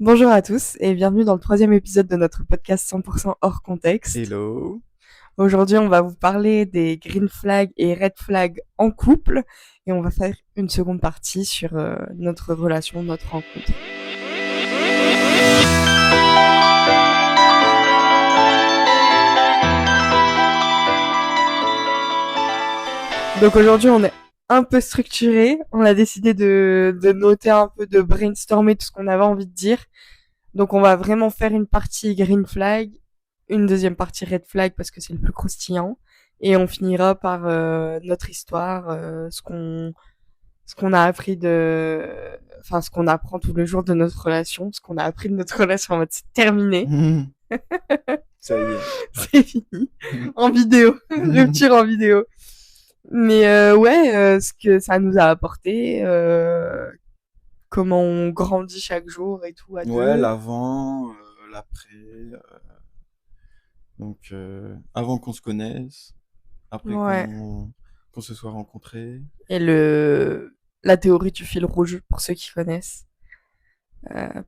Bonjour à tous et bienvenue dans le troisième épisode de notre podcast 100% hors contexte. Hello. Aujourd'hui, on va vous parler des green flags et red flags en couple et on va faire une seconde partie sur notre relation, notre rencontre. Donc aujourd'hui, on est un peu structuré. On a décidé de noter un peu, de brainstormer tout ce qu'on avait envie de dire. Donc on va vraiment faire une partie green flag, une deuxième partie red flag parce que c'est le plus croustillant. Et on finira par notre histoire, ce qu'on a appris de, enfin ce qu'on apprend tous les jours de notre relation, ce qu'on a appris de notre relation en mode c'est terminé, Ça y est. c'est fini, en vidéo, rupture en vidéo. Mais ouais, ce que ça nous a apporté, comment on grandit chaque jour et tout à Ouais, deux. l'avant, l'après. Donc, avant qu'on se connaisse, après Ouais. qu'on se soit rencontrés. Et la théorie du fil rouge pour ceux qui connaissent,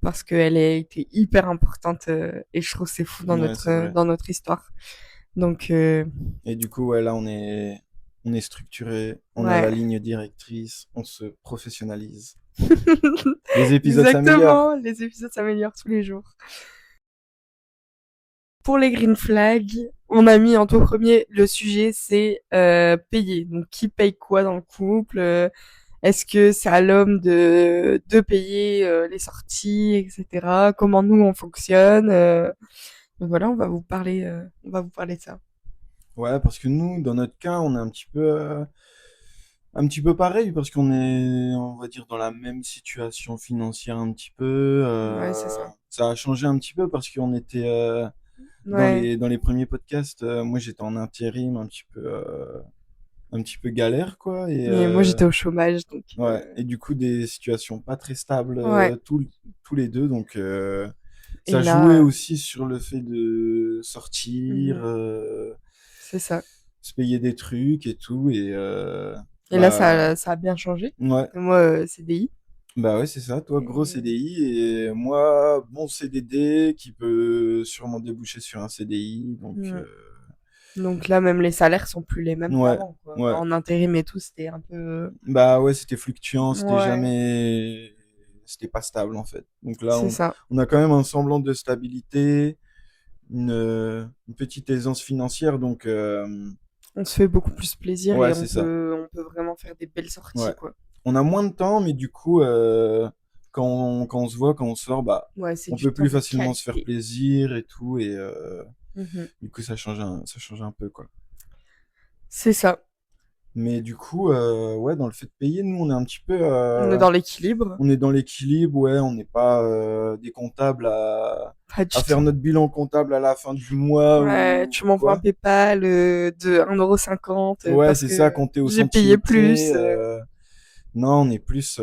parce qu'elle a été hyper importante et je trouve que c'est fou Ouais, c'est vrai. dans notre histoire. Donc Et du coup, ouais, là, on est structuré, on a ouais, la ligne directrice, on se professionnalise. Les épisodes s'améliorent. exactement, les épisodes s'améliorent tous les jours. Pour les green flags, on a mis en tout premier le sujet, c'est payer. Donc qui paye quoi dans le couple, est-ce que c'est à l'homme de payer les sorties, etc. Comment nous on fonctionne. Donc voilà, on va vous parler de ça. Ouais, parce que nous, dans notre cas, on est un petit peu pareil, parce qu'on est, on va dire, dans la même situation financière un petit peu. Ouais, c'est ça. Ça a changé un petit peu parce qu'on était Ouais. dans les premiers podcasts. Moi, j'étais en intérim, un petit peu galère, quoi. Et moi j'étais au chômage, donc Ouais. Et du coup, des situations pas très stables ouais. tous les deux. Donc, Et ça jouait là, aussi sur le fait de sortir, mhm, c'est ça. se payer des trucs et tout. Et là, Bah, ça a bien changé. ouais. Moi, CDI. Bah ouais, c'est ça. Toi, gros Et CDI et moi, bon CDD qui peut sûrement déboucher sur un CDI. Donc, mm. Donc là, même les salaires sont plus les mêmes ouais, qu'avant, quoi. ouais. En intérim et tout, c'était un peu. Bah ouais, c'était fluctuant, Ouais, c'était pas stable en fait. Donc là, c'est ça. on a quand même un semblant de stabilité, une petite aisance financière. Donc, On se fait beaucoup plus plaisir et ouais, c'est ça. on peut vraiment faire des belles sorties, Ouais. quoi. On a moins de temps, mais du coup, quand on se voit, quand on sort, bah, Ouais, c'est on du peut temps plus de facilement se faire qualité. plaisir et tout. Mhm. Du coup, ça change un peu, quoi. C'est ça. Mais du coup, ouais, dans le fait de payer, nous, on est un petit peu, On est dans l'équilibre. on est dans l'équilibre, ouais, on n'est pas des comptables Pas à du faire tout. notre bilan comptable à la fin du mois Ouais, ou tu m'envoies un quoi. PayPal de 1,50 € Ouais, parce c'est ça, que compter au j'ai payé centime plus. près. Non, on est plus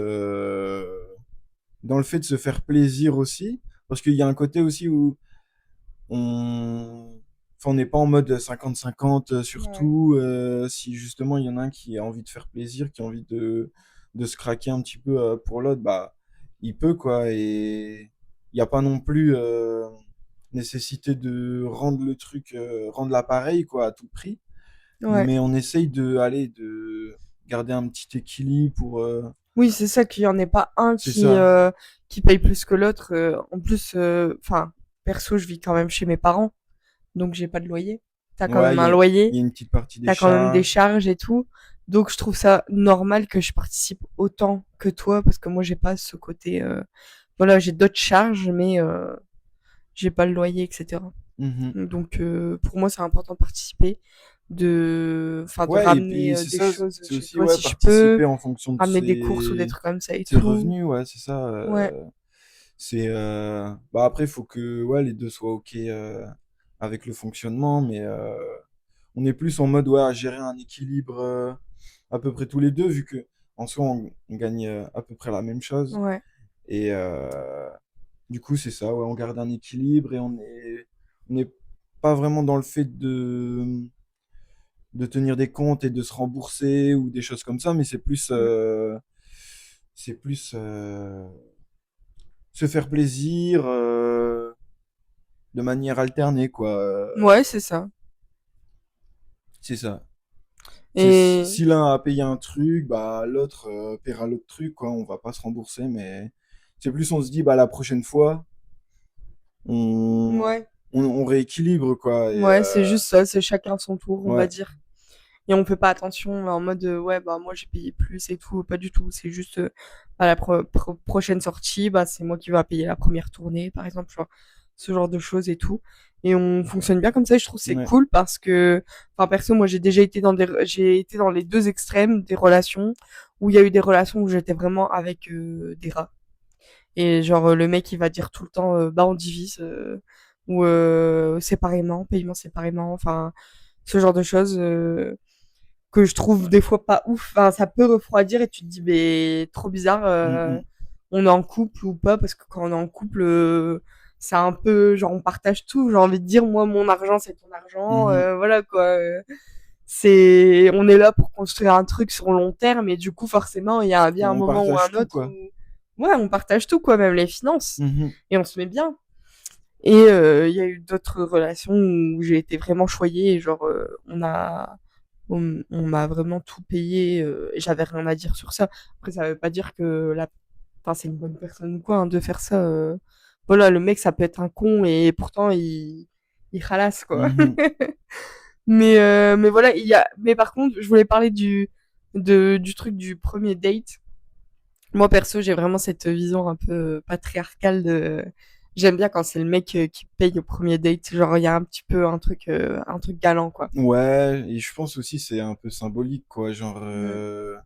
dans le fait de se faire plaisir aussi, parce qu'il y a un côté aussi où on, enfin, on n'est pas en mode 50-50 sur Ouais. tout. Si justement il y en a un qui a envie de faire plaisir, qui a envie de se craquer un petit peu pour l'autre, bah, il peut, quoi. Et il n'y a pas non plus nécessité de rendre le truc, rendre l'appareil, quoi, à tout prix. Ouais. Mais on essaye de garder un petit équilibre pour. Oui, c'est ça qu'il y en ait pas un C'est ça. qui paye plus que l'autre. En plus, enfin, perso, je vis quand même chez mes parents, donc j'ai pas de loyer. T'as quand Ouais, même un loyer, il y a une petite partie des t'as quand même des charges. charges et tout. Donc je trouve ça normal que je participe autant que toi, parce que moi j'ai pas ce côté. Voilà, j'ai d'autres charges, mais j'ai pas le loyer, etc. Mhm. Donc pour moi c'est important de participer, enfin de Ouais, et ramener puis c'est des ça, choses c'est chez aussi toi ouais, si je peux, participer en fonction de ramener des courses ou des trucs comme ça et ses tout. revenus, ouais, c'est ça. Ouais, C'est bah après, il faut que ouais, les deux soient OK avec le fonctionnement, mais on est plus en mode ouais, à gérer un équilibre à peu près tous les deux, vu que en soi, on gagne à peu près la même chose. ouais. Et du coup, c'est ça, ouais, on garde un équilibre et on n'est pas vraiment dans le fait de tenir des comptes et de se rembourser ou des choses comme ça, mais c'est plus, Mm. c'est plus, se faire plaisir de manière alternée, quoi. Ouais, c'est ça. C'est ça. C'est Et si l'un a payé un truc, bah l'autre paiera l'autre truc, quoi. On va pas se rembourser, mais c'est plus on se dit, bah la prochaine fois, on, ouais, on rééquilibre, quoi. Et ouais, c'est juste ça, c'est chacun son tour, on va ouais, dire. Et on fait pas attention en mode ouais bah moi j'ai payé plus et tout, pas du tout. C'est juste à la prochaine sortie, bah c'est moi qui va payer la première tournée, par exemple, genre, ce genre de choses et tout. Et on fonctionne bien comme ça. Et je trouve que c'est ouais. cool parce que, enfin perso, moi j'ai déjà été j'ai été dans les deux extrêmes des relations où il y a eu des relations où j'étais vraiment avec des rats. Et genre le mec il va dire tout le temps bah on divise ou séparément, paiement séparément, enfin ce genre de choses. Que je trouve des fois pas ouf. Enfin, ça peut refroidir et tu te dis, mais trop bizarre, Mm, mm. on est en couple ou pas, parce que quand on est en couple, c'est un peu, genre, on partage tout. J'ai envie de dire, moi, mon argent, c'est ton argent, Mhm. voilà, quoi. C'est, on est là pour construire un truc sur le long terme, et du coup, forcément, il y a bien un On moment ou partage un tout, autre quoi. où, ouais, on partage tout, quoi, même les finances. Mhm. Et on se met bien. Et il y a eu d'autres relations où j'ai été vraiment choyée, et genre, on m'a vraiment tout payé et j'avais rien à dire sur ça. Après, ça veut pas dire que enfin, c'est une bonne personne ou quoi hein, de faire ça. Voilà, le mec, ça peut être un con et pourtant il ralasse quoi. Mhm. Mais voilà, mais par contre, je voulais parler du truc du premier date. Moi perso, j'ai vraiment cette vision un peu patriarcale de. J'aime bien quand c'est le mec qui paye au premier date. Genre, il y a un petit peu un truc galant quoi. Ouais, et je pense aussi c'est un peu symbolique, quoi. Genre, Mm.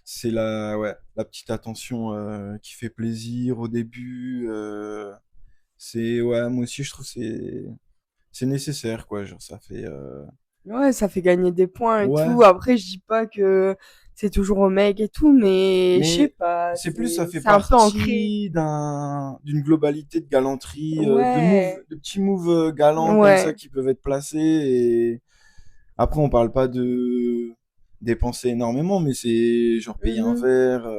c'est ouais, la petite attention qui fait plaisir au début. C'est, ouais, moi aussi je trouve que c'est nécessaire, quoi. Genre, ça fait. Ouais, ça fait gagner des points et Ouais, tout. Après, je dis pas que c'est toujours au mec et tout, mais je sais mais pas, c'est plus, ça fait c'est un peu ancré. partie d'une globalité de galanterie, Ouais, de petits moves galants comme ça ouais. qui peuvent être placés. Et après, on parle pas de dépenser énormément, mais c'est genre payer un Mhm. verre,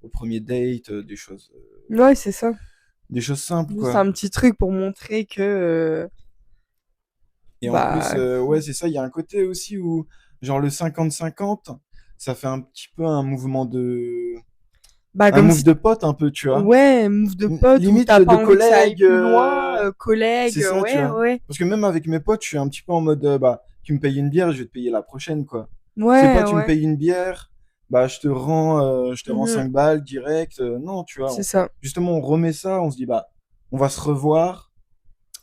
au premier date, Ouais, c'est ça. des choses simples, Juste quoi. un petit truc pour montrer que, Et en plus, bah, ouais, c'est ça, il y a un côté aussi où, genre, le 50-50, ça fait un petit peu bah, un comme move si, de pote un peu, tu vois. ouais, move de pote ou Limite t'as de pas envie que ça aille collègue, plus loin, collègue, c'est ça, tu ouais, vois. ouais. Parce que même avec mes potes, je suis un petit peu en mode, bah, tu me payes une bière, je vais te payer la prochaine, quoi. C'est pas Ouais, tu me ouais. payes une bière, bah, je te rends Mhm. 5 balles direct. Non, tu vois. C'est ça. Justement, on remet ça, on se dit, bah, on va se revoir,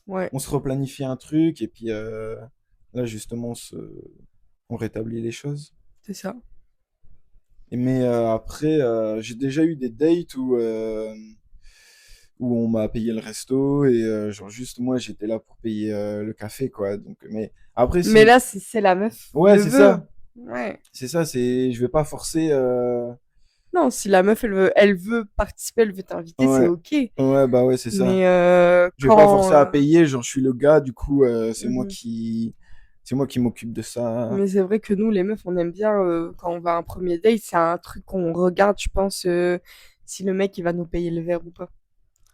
Ouais, on se replanifie un truc, et puis là, justement, on rétablit les choses. c'est ça. Mais après, j'ai déjà eu des dates où on m'a payé le resto et genre juste moi j'étais là pour payer le café, quoi. Donc mais après Mais si là, c'est la meuf ouais, le c'est veut. ça. Ouais. C'est ça, c'est je vais pas forcer Non, si la meuf, elle veut participer, elle veut t'inviter, c'est ouais. ok. Ouais, bah ouais, c'est ça. Mais Je vais pas forcer à payer, genre je suis le gars, du coup mhm. c'est moi qui m'occupe de ça. Mais c'est vrai que nous, les meufs, on aime bien quand on va à un premier date, c'est un truc qu'on regarde, je pense, si le mec, il va nous payer le verre ou pas.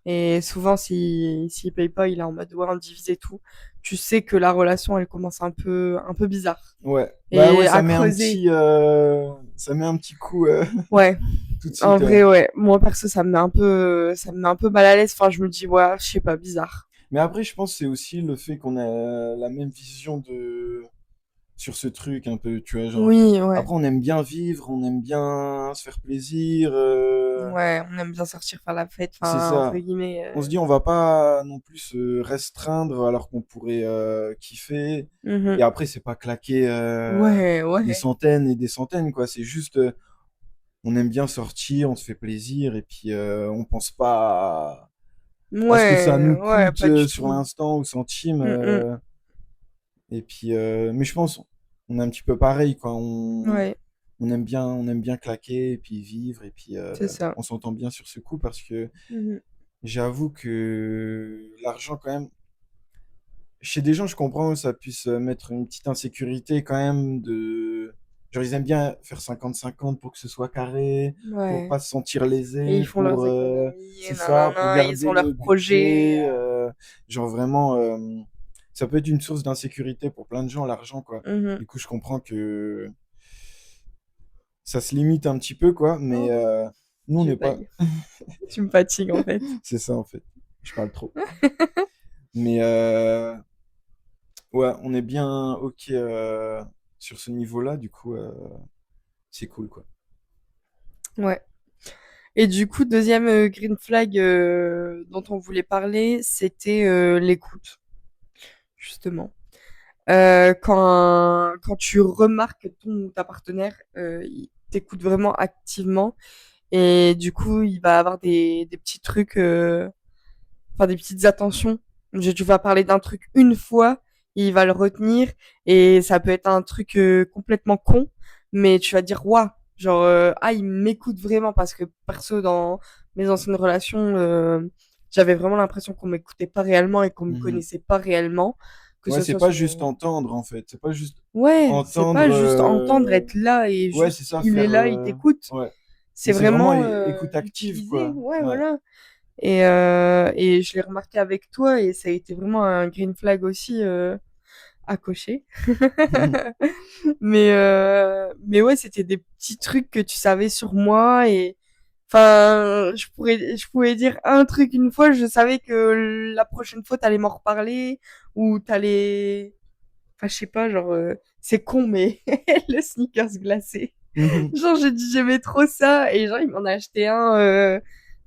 Et souvent, s'il paye pas, il est en mode, ouais, on divise et tout. Tu sais que la relation, elle commence un peu bizarre. Ouais. Bah ouais, Et à creuser. ça met un petit coup Ouais. tout de En suite, ouais. vrai, ouais. Moi, perso, ça me met un peu mal à l'aise. Enfin, je me dis, ouais, je sais pas, bizarre. Mais après je pense que c'est aussi le fait qu'on a la même vision sur ce truc un peu, tu vois, genre. Oui, ouais. Après, on aime bien vivre, on aime bien se faire plaisir. Ouais, on aime bien sortir faire la fête, C'est enfin, entre ça. guillemets. On se dit, on va pas non plus se restreindre alors qu'on pourrait kiffer. Mhm. Et après, c'est pas claquer Ouais, des ouais. centaines et des centaines, quoi. C'est juste, on aime bien sortir, on se fait plaisir et puis on pense pas à ce que ça Ouais, nous ouais, coûte pas du sur tout. l'instant au centime. Mm, Et puis, mais je pense, on est un petit peu pareil, quoi. ouais, On aime bien claquer et puis vivre et puis c'est ça. on s'entend bien sur ce coup parce que Mhm. j'avoue que l'argent quand même, chez des gens je comprends que ça puisse mettre une petite insécurité quand même de Genre, ils aiment bien faire 50-50 pour que ce soit carré, pour Ouais. pas se sentir Et lésés, ils font leurs c'est économies, ça, pour nanana, ils garder ont le leurs projets. budget. Genre, vraiment, ça peut être une source d'insécurité pour plein de gens, l'argent, quoi. Mhm. Du coup, je comprends que ça se limite un petit peu, quoi, mais Oh, nous, on je n'est pas. baille. Tu me fatigues en fait. C'est ça, en fait. Je parle trop. Mais ouais, on est bien OK sur ce niveau-là, du coup, c'est cool, quoi. Ouais. Et du coup, deuxième green flag dont on voulait parler, c'était l'écoute, justement. Quand tu remarques que ton ou ta partenaire il t'écoute vraiment activement et du coup, il va avoir des petits trucs, enfin des petites attentions. Tu vas parler d'un truc une fois, il va le retenir et ça peut être un truc complètement con, mais tu vas dire waouh, genre ah il m'écoute vraiment parce que perso dans mes anciennes relations, j'avais vraiment l'impression qu'on m'écoutait pas réellement et qu'on me Mhm. connaissait pas réellement, que Ouais, ce c'est soit pas sur juste entendre, en fait. C'est pas juste ouais, c'est entendre. pas juste entendre être là et Ouais, c'est juste ça, il est faire. là, il t'écoute. Ouais. Mais C'est c'est vraiment vraiment écoute active, l'utiliser, quoi. ouais Ouais. voilà. Et je l'ai remarqué avec toi et ça a été vraiment un green flag aussi à cocher. Mais ouais, c'était des petits trucs que tu savais sur moi et enfin, je pouvais dire un truc une fois, je savais que la prochaine fois t'allais m'en reparler ou t'allais, enfin je sais pas, genre c'est con mais le sneakers glacé. Mhm. Genre, j'ai dit, j'aimais trop ça. Et genre, il m'en a acheté un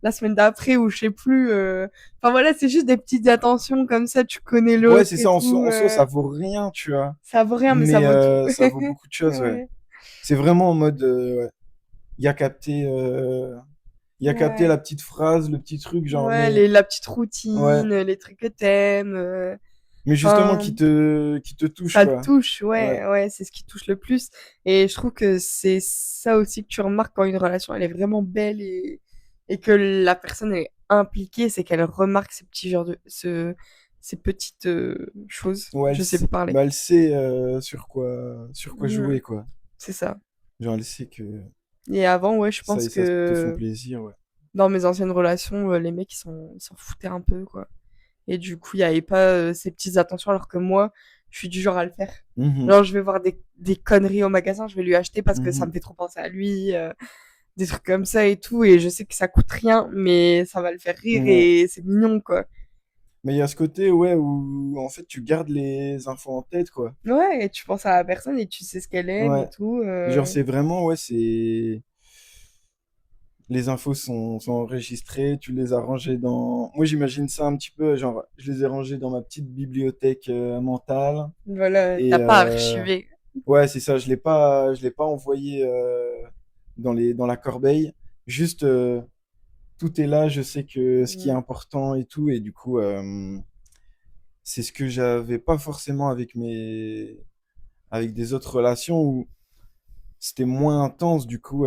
la semaine d'après ou je sais plus. Enfin voilà, c'est juste des petites attentions comme ça. Tu connais Ouais, l'autre c'est et ça, tout. en soi, ça vaut rien, tu vois. Ça vaut rien, mais ça Mais vaut tout. ça vaut beaucoup de choses, ouais. Ouais. C'est vraiment en mode, ouais. Il a il a capté la Ouais. petite phrase, le petit truc, genre, Ouais, mais la petite ouais. routine, les trucs que t'aimes. Mais justement, Enfin, qui te touche, ça le quoi. touche, Ouais. ouais, ouais, c'est ce qui touche le plus. Et je trouve que c'est ça aussi que tu remarques quand une relation elle est vraiment belle et que la personne est impliquée, c'est qu'elle remarque ces petits genres ces petites choses. Ouais, Je sais pas parler. bah, elle sait sur quoi Mm, jouer, quoi. c'est ça. Genre, elle sait que Et avant, ouais, je pense ça te font que plaisir, ouais. dans mes anciennes relations, les mecs ils s'en foutaient un peu, quoi. Et du coup, il n'y avait pas ces petites attentions, alors que moi, je suis du genre à le faire. Mhm, Genre, je vais voir des conneries au magasin, je vais lui acheter parce que ça mhm. me fait trop penser à lui, des trucs comme ça et tout, et je sais que ça coûte rien, mais ça va le faire rire Ouais. et c'est mignon, quoi. Mais il y a ce côté, ouais, où en fait, tu gardes les infos en tête, quoi. Ouais, et tu penses à la personne et tu sais ce qu'elle aime et Ouais. tout. Genre, c'est vraiment, ouais, c'est. Les infos sont enregistrées, tu les as rangées dans. Moi, j'imagine ça un petit peu, genre, je les ai rangées dans ma petite bibliothèque mentale. Voilà, Et t'as pas archivé. ouais, c'est ça, je l'ai pas envoyé dans la corbeille. Juste, tout est là, je sais que ce qui est Mm. important et tout. Et du coup, c'est ce que j'avais pas forcément avec des autres relations où c'était moins intense. Du coup,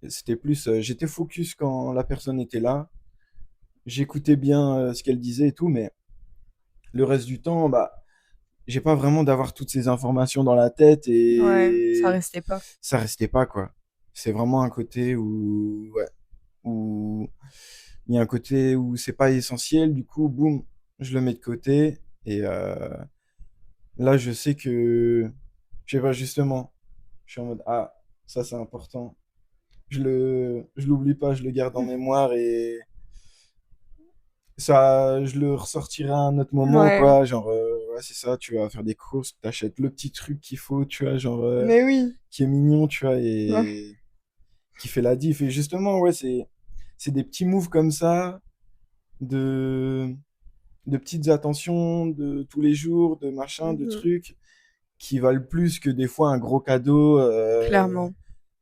c'était plus, j'étais focus quand la personne était là. J'écoutais bien ce qu'elle disait et tout, mais le reste du temps, bah, j'ai pas vraiment d'avoir toutes ces informations dans la tête Ouais, ça et restait pas. ça restait pas, quoi. C'est vraiment un côté où, ouais, où il y a un côté où c'est pas essentiel, du coup, boum, je le mets de côté et là, je sais que, je sais pas, justement, je suis en mode, ah, ça c'est important. Je l'oublie pas, je le garde en mémoire et ça, je le ressortirai à un autre moment, Ouais, quoi. Genre, ouais, c'est ça, tu vas faire des courses, t'achètes le petit truc qu'il faut, tu vois, genre, mais oui. qui est mignon, tu vois, Ouais. et qui fait la diff. Et justement, ouais, c'est des petits moves comme ça, de, de petites attentions de tous les jours, de machin, de Mhm. trucs, qui valent plus que des fois un gros cadeau Clairement.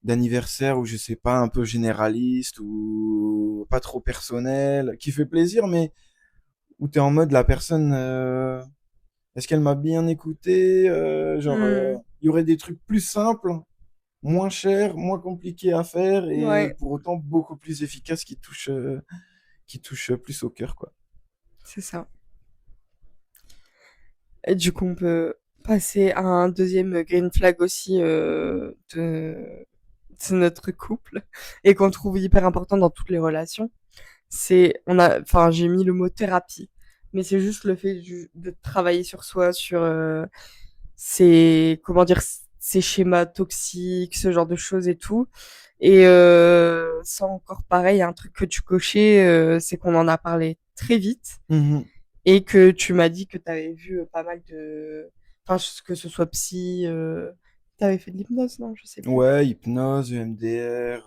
d'anniversaire ou je sais pas, un peu généraliste ou pas trop personnel, qui fait plaisir, mais où t'es en mode la personne, est-ce qu'elle m'a bien écouté? Genre, Mm. il y aurait des trucs plus simples, moins chers, moins compliqués à faire et Ouais, pour autant beaucoup plus efficaces qui touchent plus au cœur, quoi. c'est ça. Et du coup, on peut passer à un deuxième green flag aussi de notre couple et qu'on trouve hyper important dans toutes les relations. Enfin, j'ai mis le mot thérapie, mais c'est juste le fait de travailler sur soi, sur comment dire, ces schémas toxiques, ce genre de choses et tout. Et ça encore pareil, un truc que tu cochais, c'est qu'on en a parlé très vite Mhm. et que tu m'as dit que tu avais vu pas mal enfin, que ce soit psy, tu avais fait de l'hypnose, non? Je sais plus. Ouais, hypnose, EMDR,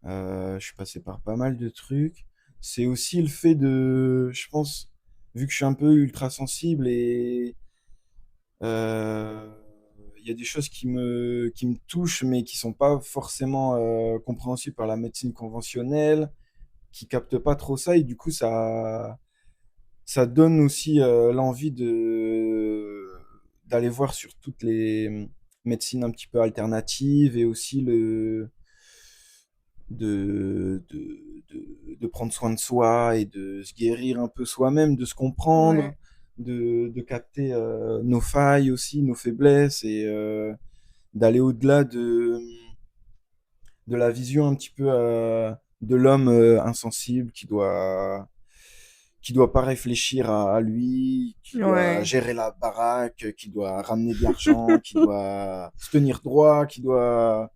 je suis passé par pas mal de trucs. C'est aussi le fait de, je pense, vu que je suis un peu ultra sensible et euh, il y a des choses qui me touchent, mais qui sont pas forcément compréhensibles par la médecine conventionnelle, qui captent pas trop ça, et du coup, ça donne aussi l'envie d'aller voir sur toutes les médecines un petit peu alternatives, et aussi de prendre soin de soi et de se guérir un peu soi-même, de se comprendre, Ouais, de capter nos failles aussi, nos faiblesses, et d'aller au-delà de la vision un petit peu de l'homme insensible qui doit pas réfléchir à lui, qui doit ouais. gérer la baraque, qui doit ramener de l'argent, qui doit se tenir droit, qui doit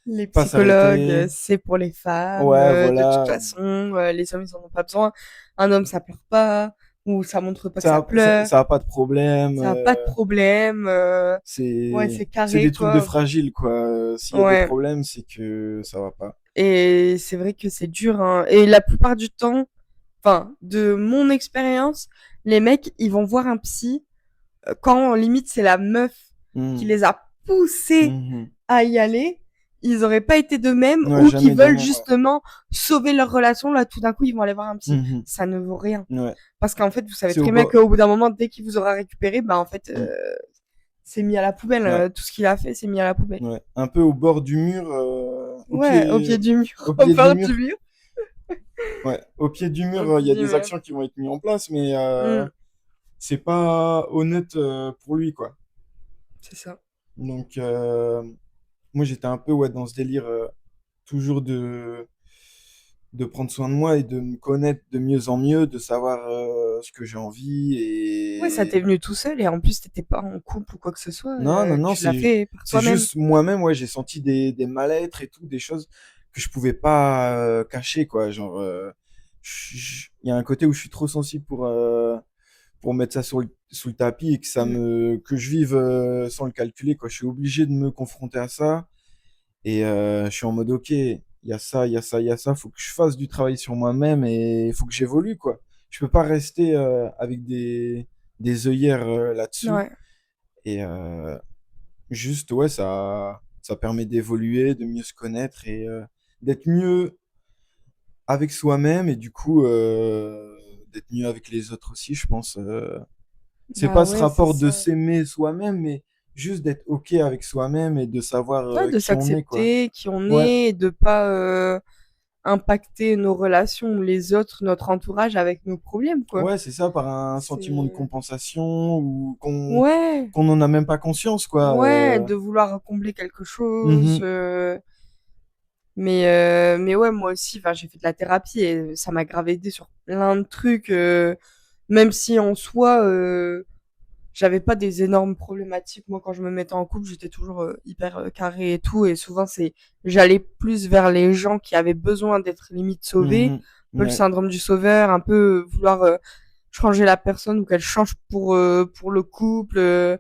Les pas psychologues, s'arrêter. c'est pour les femmes. Ouais, De toute voilà. façon, les hommes, ils en ont pas besoin. Un homme, ça pleure pas, ou ça montre pas que ça pleure. Ça a pas de problème. Ça a pas de problème. Ouais, c'est C'est carré, des trucs de quoi. fragile, quoi. S'il y a des Ouais. problèmes, c'est que ça va pas. Et c'est vrai que c'est dur, hein. Et la plupart du temps, enfin, de mon expérience, les mecs, ils vont voir un psy quand limite c'est la meuf qui Mhm. les a poussés Mhm. à y aller, ils auraient pas été de même Ouais, ou qui jamais de veulent même, ouais. justement sauver leur relation. Là, tout d'un coup, ils vont aller voir un psy. Mhm. Ça ne vaut rien. Ouais. Parce qu'en fait, vous savez C'est au très bien bas. qu'au bout d'un moment, dès qu'il vous aura récupéré, bah en fait, Mhm. c'est mis à la poubelle. Ouais. Tout ce qu'il a fait, c'est mis à la poubelle. Ouais. Un peu au bord du mur, Ouais, au pied du au mur, au pied du bord du mur. mur, Ouais. Au pied du au mur, il pied y a du des mur. actions qui vont être mises en place, mais Mm, c'est pas honnête pour lui, quoi. c'est ça. Donc, moi, j'étais un peu ouais, dans ce délire toujours de prendre soin de moi et de me connaître de mieux en mieux, de savoir ce que j'ai envie. Ouais, ça t'est Et venu tout seul et en plus, t'étais pas en couple ou quoi que ce soit. non, non, non, Tu l'as fait par c'est toi-même. juste moi-même, ouais, j'ai senti des mal-être et tout, des choses que je pouvais pas cacher, quoi. Genre, il y a un côté où je suis trop sensible pour mettre ça sous le tapis, et que Mm. que je vive sans le calculer, quoi. Je suis obligé de me confronter à ça. Et je suis en mode, ok, il y a ça, il y a ça, il y a ça, faut que je fasse du travail sur moi-même, et il faut que j'évolue, quoi. Je peux pas rester avec des œillères là-dessus. Ouais. Et juste, ouais, ça permet d'évoluer, de mieux se connaître, et d'être mieux avec soi-même, et du coup, d'être mieux avec les autres aussi, je pense. C'est Bah pas ce ouais, c'est rapport de ça. s'aimer soi-même, mais juste d'être ok avec soi-même et de savoir Ouais, de qui on est, quoi. s'accepter qui on Ouais, est et de pas impacter nos relations ou les autres, notre entourage avec nos problèmes, quoi. ouais, c'est ça, par un sentiment de C'est... compensation, ou Ouais, qu'on n'en a même pas conscience, quoi. ouais, de vouloir combler quelque chose. Mhm, Mais ouais, moi aussi, enfin, j'ai fait de la thérapie et ça m'a grave aidé sur plein de trucs. Même si en soi, j'avais pas des énormes problématiques. Moi, quand je me mettais en couple, j'étais toujours hyper carré et tout. Et souvent, j'allais plus vers les gens qui avaient besoin d'être limite sauvés. mhm, Un peu le ouais. syndrome du sauveur, un peu vouloir changer la personne ou qu'elle change pour le couple,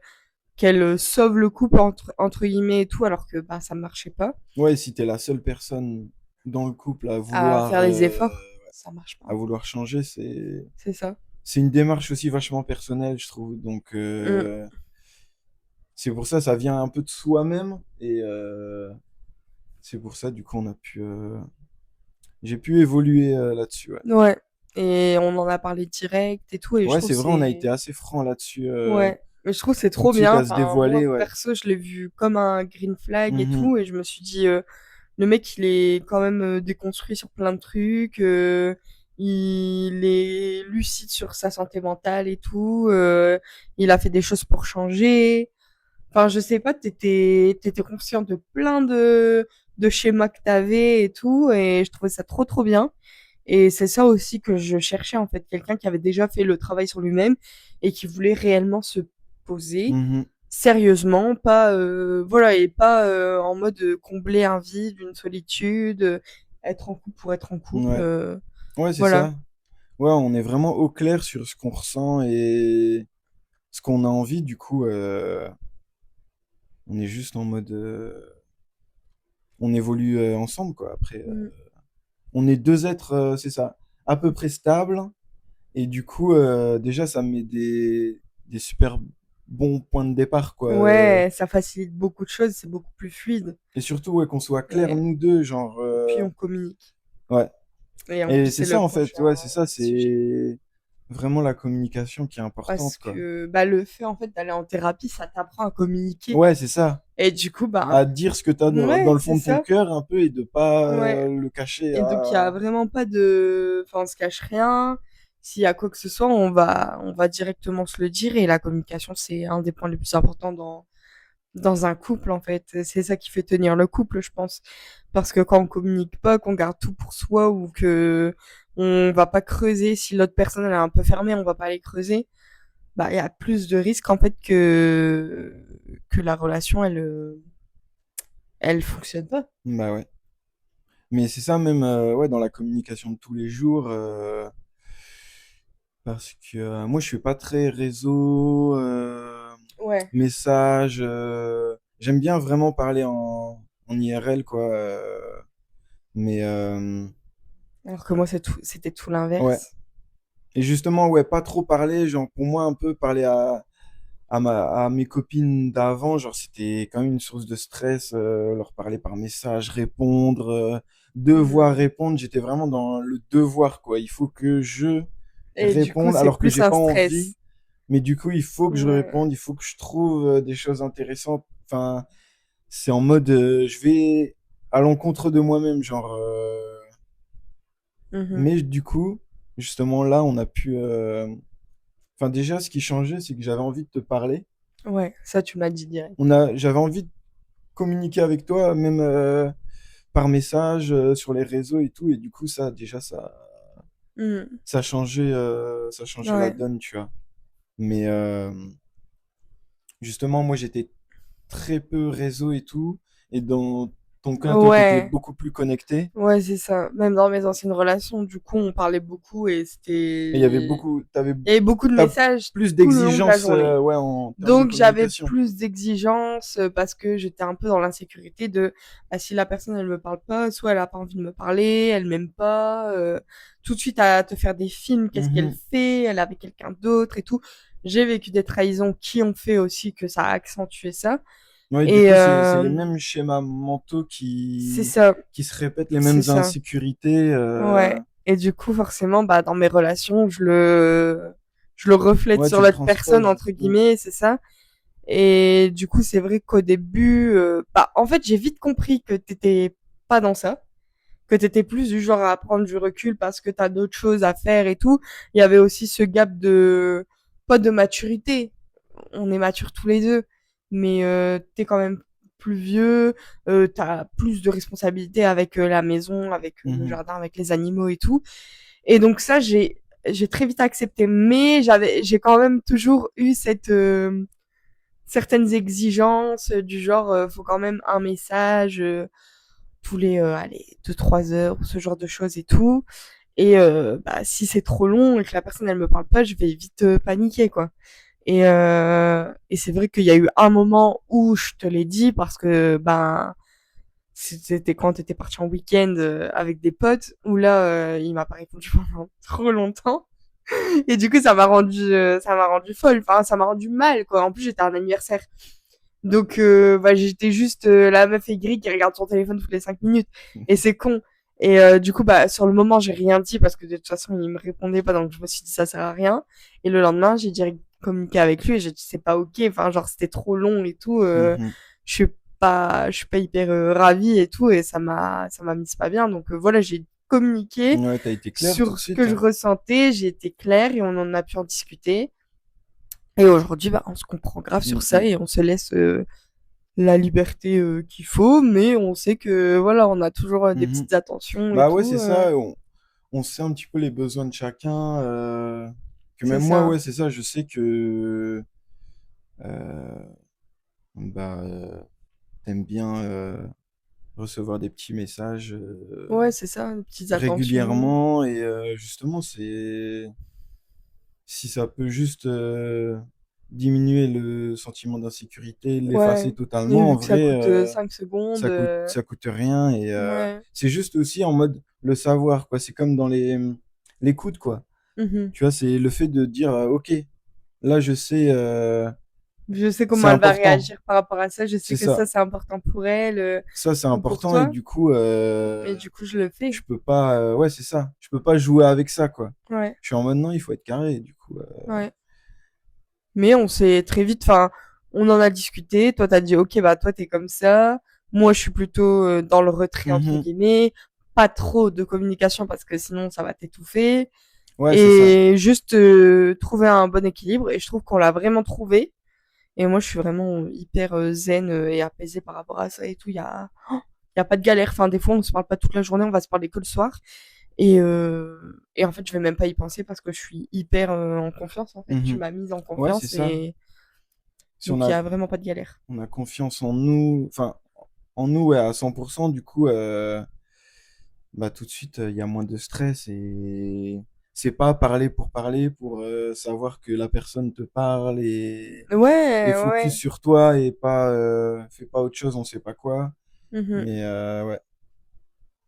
qu'elle sauve le couple entre guillemets et tout, alors que bah, ça marchait pas. Ouais, si t'es la seule personne dans le couple À faire des efforts, ça marche pas à en fait. vouloir changer, C'est ça. c'est une démarche aussi vachement personnelle, je trouve. Donc, Mm. c'est pour ça, ça vient un peu de soi-même, et c'est pour ça, du coup, j'ai pu évoluer là-dessus, ouais. Ouais. Et on en a parlé direct et tout, et je Ouais, trouve c'est vrai, on a été c'est assez franc là-dessus. ouais. Mais je trouve c'est Tout de trop suite bien. à se Enfin, moi dévoiler, ouais. perso, je l'ai vu comme un green flag et Mhm. tout, et je me suis dit le mec il est quand même déconstruit sur plein de trucs. il est lucide sur sa santé mentale et tout. Il a fait des choses pour changer. Enfin, je sais pas, t'étais conscient de plein de schémas que t'avais et tout, et je trouvais ça trop trop bien. Et c'est ça aussi que je cherchais en fait, quelqu'un qui avait déjà fait le travail sur lui-même et qui voulait réellement se poser Mhm. sérieusement, pas voilà, et pas en mode combler un vide, une solitude, être en couple pour être en couple. Ouais. Ouais, c'est Voilà. ça. Ouais, on est vraiment au clair sur ce qu'on ressent et ce qu'on a envie. Du coup, on est juste en mode, on évolue ensemble, quoi. Après, Mm. on est deux êtres, c'est ça, à peu près stables. Et du coup, déjà, ça me met des super bons points de départ, quoi. Ouais, ça facilite beaucoup de choses, c'est beaucoup plus fluide. Et surtout, ouais, qu'on soit clair, Et nous deux, genre, puis on communique. ouais. Et en plus, Et c'est c'est ça, le en fait, prochain ouais, c'est ça, sujet. c'est vraiment la communication qui est importante, Parce quoi. que bah, le fait en fait d'aller en thérapie, ça t'apprend à communiquer. Ouais, c'est ça. Et du coup, bah, À dire ce que tu as dans ouais, le fond c'est de ton ça. cœur un peu et de pas Ouais. le cacher Et donc, il y a à... vraiment pas de, enfin, on se cache rien. S'il y a quoi que ce soit, on va directement se le dire. Et la communication, c'est un des points les plus importants dans un couple, en fait. C'est ça qui fait tenir le couple, je pense. Parce que quand on communique pas, qu'on garde tout pour soi ou que on va pas creuser, si l'autre personne elle est un peu fermée, on va pas aller creuser, bah, il y a plus de risques, en fait, que la relation, elle fonctionne pas. Bah ouais. Mais c'est ça même, ouais, dans la communication de tous les jours, parce que moi, je suis pas très réseau, Ouais. message. J'aime bien vraiment parler en IRL, quoi. Mais Alors que moi, c'était tout ouais. l'inverse. Et justement, ouais, pas trop parler, genre pour moi, un peu parler à mes copines d'avant, genre c'était quand même une source de stress, leur parler par message, répondre, devoir Hmm. répondre. J'étais vraiment dans le devoir, quoi. Il faut que je Et du coup, réponde c'est alors que plus j'ai un pas envie. stress. Mais du coup, il faut que je Ouais. réponde, il faut que je trouve des choses intéressantes. Enfin, c'est en mode, je vais à l'encontre de moi-même, genre. Mhm. Mais du coup, justement, là, on a pu. Enfin, déjà, ce qui changeait, c'est que j'avais envie de te parler. Ouais, ça, tu m'as dit direct. J'avais envie de communiquer avec toi, même par message, sur les réseaux et tout. Et du coup, ça, déjà, Hmm. ça a changé la Ouais. donne, tu vois. Mais justement, moi, j'étais très peu réseau et tout. Et dans ton cas, toi, tu étais Ouais. beaucoup plus connecté. Ouais, c'est ça. Même dans mes anciennes relations, du coup, on parlait beaucoup et Et il y avait c'était... beaucoup, Il y avait beaucoup de t'as messages plus tout le long de la d'exigences, journée. ouais, en termes de Donc, j'avais communication. plus d'exigences parce que j'étais un peu dans l'insécurité de ah, si la personne, elle me parle pas, soit elle a pas envie de me parler, elle m'aime pas, tout de suite à te faire des films, qu'est-ce qu'elle Mhm. fait, elle est avec quelqu'un d'autre et tout. J'ai vécu des trahisons qui ont fait aussi que ça a accentué ça. Ouais, du Et coup, c'est les mêmes schémas mentaux c'est ça, qui se répètent, les mêmes c'est ça. insécurités. Ouais. Et du coup, forcément, bah, dans mes relations, je le reflète Ouais, sur tu le l'autre personne, transposes. entre guillemets, c'est ça. Et du coup, c'est vrai qu'au début, bah, en fait, j'ai vite compris que t'étais pas dans ça, que t'étais plus du genre à prendre du recul parce que t'as d'autres choses à faire et tout. Il y avait aussi ce gap pas de maturité. On est matures tous les deux, mais t'es quand même plus vieux, t'as plus de responsabilités avec la maison, avec le Mhm. jardin, avec les animaux et tout. Et donc ça, j'ai très vite accepté, mais j'ai quand même toujours eu certaines exigences du genre, faut quand même un message tous les, allez, 2-3 heures, ce genre de choses et tout. Et bah, si c'est trop long et que la personne elle me parle pas, je vais vite paniquer quoi. Et c'est vrai qu'il y a eu un moment où je te l'ai dit parce que ben c'était quand t'étais parti en week-end avec des potes où là il m'a pas répondu pendant trop longtemps et du coup ça m'a rendu folle, enfin ça m'a rendu mal quoi. En plus j'étais à un anniversaire donc bah, j'étais juste la meuf aigrie qui regarde son téléphone toutes les 5 minutes et c'est con. Et du coup bah sur le moment j'ai rien dit parce que de toute façon il me répondait pas donc je me suis dit ça sert à rien. Et le lendemain j'ai direct communiqué avec lui et j'ai dit c'est pas ok, enfin genre c'était trop long et tout. Mhm. Je suis pas hyper ravie et tout et ça m'a mis pas bien donc voilà j'ai communiquer Ouais, t'as été clair tout de sur ce suite, que je hein. ressentais. J'ai été claire et on en a pu en discuter. Et aujourd'hui, bah, on se comprend grave sur Mm, ça mm. et on se laisse la liberté qu'il faut, mais on sait que voilà, on a toujours des Mhm. petites attentions et Bah ouais, tout. c'est ça. On sait un petit peu les besoins de chacun. Que C'est même moi, ça. ouais, c'est ça. Je sais que euh, bah, t'aimes bien recevoir des petits messages Ouais, c'est ça, des petites attentions. régulièrement. Et justement, si ça peut juste diminuer le sentiment d'insécurité, l'effacer Ouais. Et totalement, en vu que ça vrai, coûte 5 secondes, ça coûte rien. Et ouais. c'est juste aussi en mode le savoir, quoi. C'est comme dans l'écoute, quoi. Mhm. Tu vois, c'est le fait de dire, ok, là, je sais, Je sais c'est comment elle va important. réagir par rapport à ça. Je sais C'est que ça, ça. c'est important pour elle Ça, c'est ou pour important. Et toi. du coup, Et du coup, je le fais. je peux pas, ouais, c'est ça. Je peux pas jouer avec ça, quoi. Ouais, Je suis en mode, non, il faut être carré. Du coup, ouais. Mais on s'est très vite, enfin, on en a discuté. Toi, t'as dit, ok, bah, toi, t'es comme ça. Moi, je suis plutôt dans le retrait, entre mhm. guillemets. Pas trop de communication parce que sinon, ça va t'étouffer. Ouais, c'est ça. Et juste trouver un bon équilibre. Et je trouve qu'on l'a vraiment trouvé. Et moi, je suis vraiment hyper zen et apaisée par rapport à ça et tout. Il y a pas de galère. Enfin, des fois, on se parle pas toute la journée, on va se parler que le soir. Et en fait, je vais même pas y penser parce que je suis hyper en confiance. En fait, tu Mhm. m'as mise en Ouais, c'est confiance ça. et Si donc il y a vraiment pas de galère. on a confiance en nous, enfin, en nous, ouais, à 100%, du coup, bah, tout de suite, il y a moins de stress et c'est pas parler pour savoir que la personne te parle et Ouais, focus ouais. sur toi et pas, fais pas autre chose, on sait pas quoi. Mhm. Mais ouais.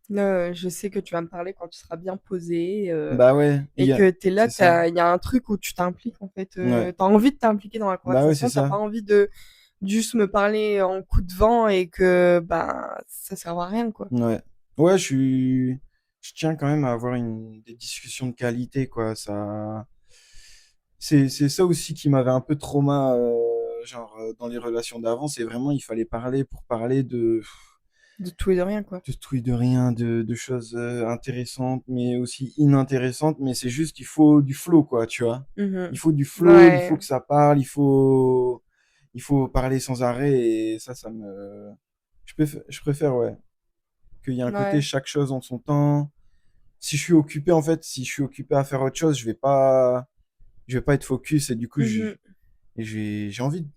Là, je sais que tu vas me parler quand tu seras bien posé Bah ouais, et que t'es là, c'est ça. il y a un truc où tu t'impliques en fait. Ouais. T'as envie de t'impliquer dans la Bah ouais, c'est conversation, t'as pas ça. envie de juste me parler en coup de vent et que bah ça sert à rien quoi. Ouais. Ouais, je tiens quand même à avoir des discussions de qualité, quoi. C'est ça aussi qui m'avait un peu trauma, genre, dans les relations d'avant. C'est vraiment, il fallait parler pour parler De tout et de rien quoi. de tout et de rien, de choses intéressantes, mais aussi inintéressantes. Mais c'est juste, il faut du flow, quoi, tu vois. Il Mhm. faut du flow, il faut Ouais, que ça parle, il faut parler sans arrêt. Et ça me. Je préfère, ouais, qu'il y ait un côté ouais. chaque chose en son temps. Si je suis occupé, en fait, si je suis occupé à faire autre chose, je vais pas être focus et du coup, Mhm. j'ai envie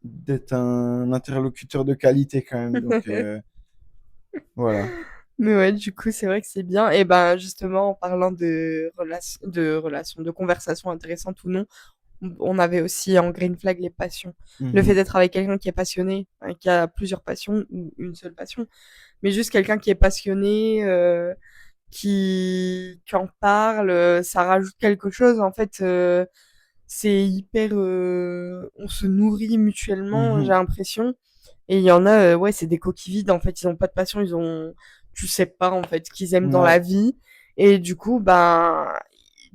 d'être un interlocuteur de qualité quand même. Donc, voilà. Mais ouais, du coup, c'est vrai que c'est bien. Et ben, justement, en parlant de relations, de conversations intéressantes ou non, on avait aussi en green flag les passions. Le fait Mhm. d'être avec quelqu'un qui est passionné, hein, qui a plusieurs passions ou une seule passion, mais juste quelqu'un qui est passionné, qui en parle, ça rajoute quelque chose. En fait, c'est hyper, on se nourrit mutuellement, j'ai Mhm. l'impression. Et il y en a, ouais, c'est des coquilles vides. En fait, ils ont pas de passion, tu sais pas en fait ce qu'ils aiment dans la Ouais. vie. Et du coup, ben,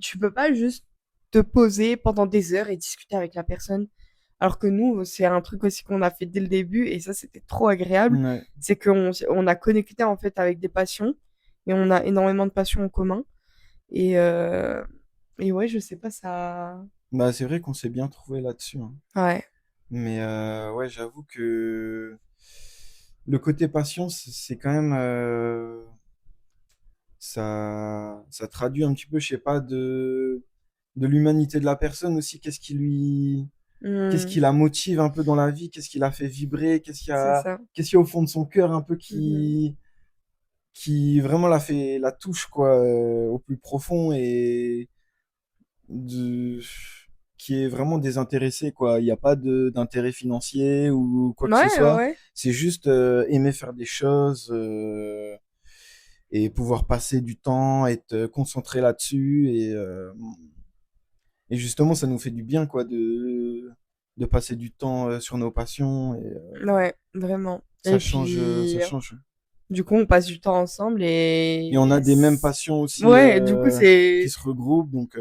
tu peux pas juste te poser pendant des heures et discuter avec la personne. Alors que nous, c'est un truc aussi qu'on a fait dès le début et ça, c'était trop agréable. Ouais. C'est on a connecté en fait avec des passions et on a énormément de passions en commun. Et, euh, et ouais, je sais pas, ça. Bah, c'est vrai qu'on s'est bien trouvé là-dessus, hein. Ouais. Mais ouais, j'avoue que le côté passion, c'est quand même, ça traduit un petit peu, je sais pas, de l'humanité de la personne aussi. Qu'est-ce qui Hmm, la motive un peu dans la vie? Qu'est-ce qui la fait vibrer? c'est ça. Qu'est-ce qu'il y a au fond de son cœur un peu Mhm. qui vraiment la touche, quoi, au plus profond et de, qui est vraiment désintéressé, quoi. Il n'y a pas d'intérêt financier ou quoi que ce Ouais, soit. ouais. C'est juste aimer faire des choses et pouvoir passer du temps, être concentré là-dessus. Et justement, ça nous fait du bien, quoi, de passer du temps sur nos passions. Et Ouais, vraiment. ça Et change, ça puis, change. du coup, on passe du temps ensemble Et on a et des mêmes passions aussi ouais, du coup, qui se regroupent. Donc,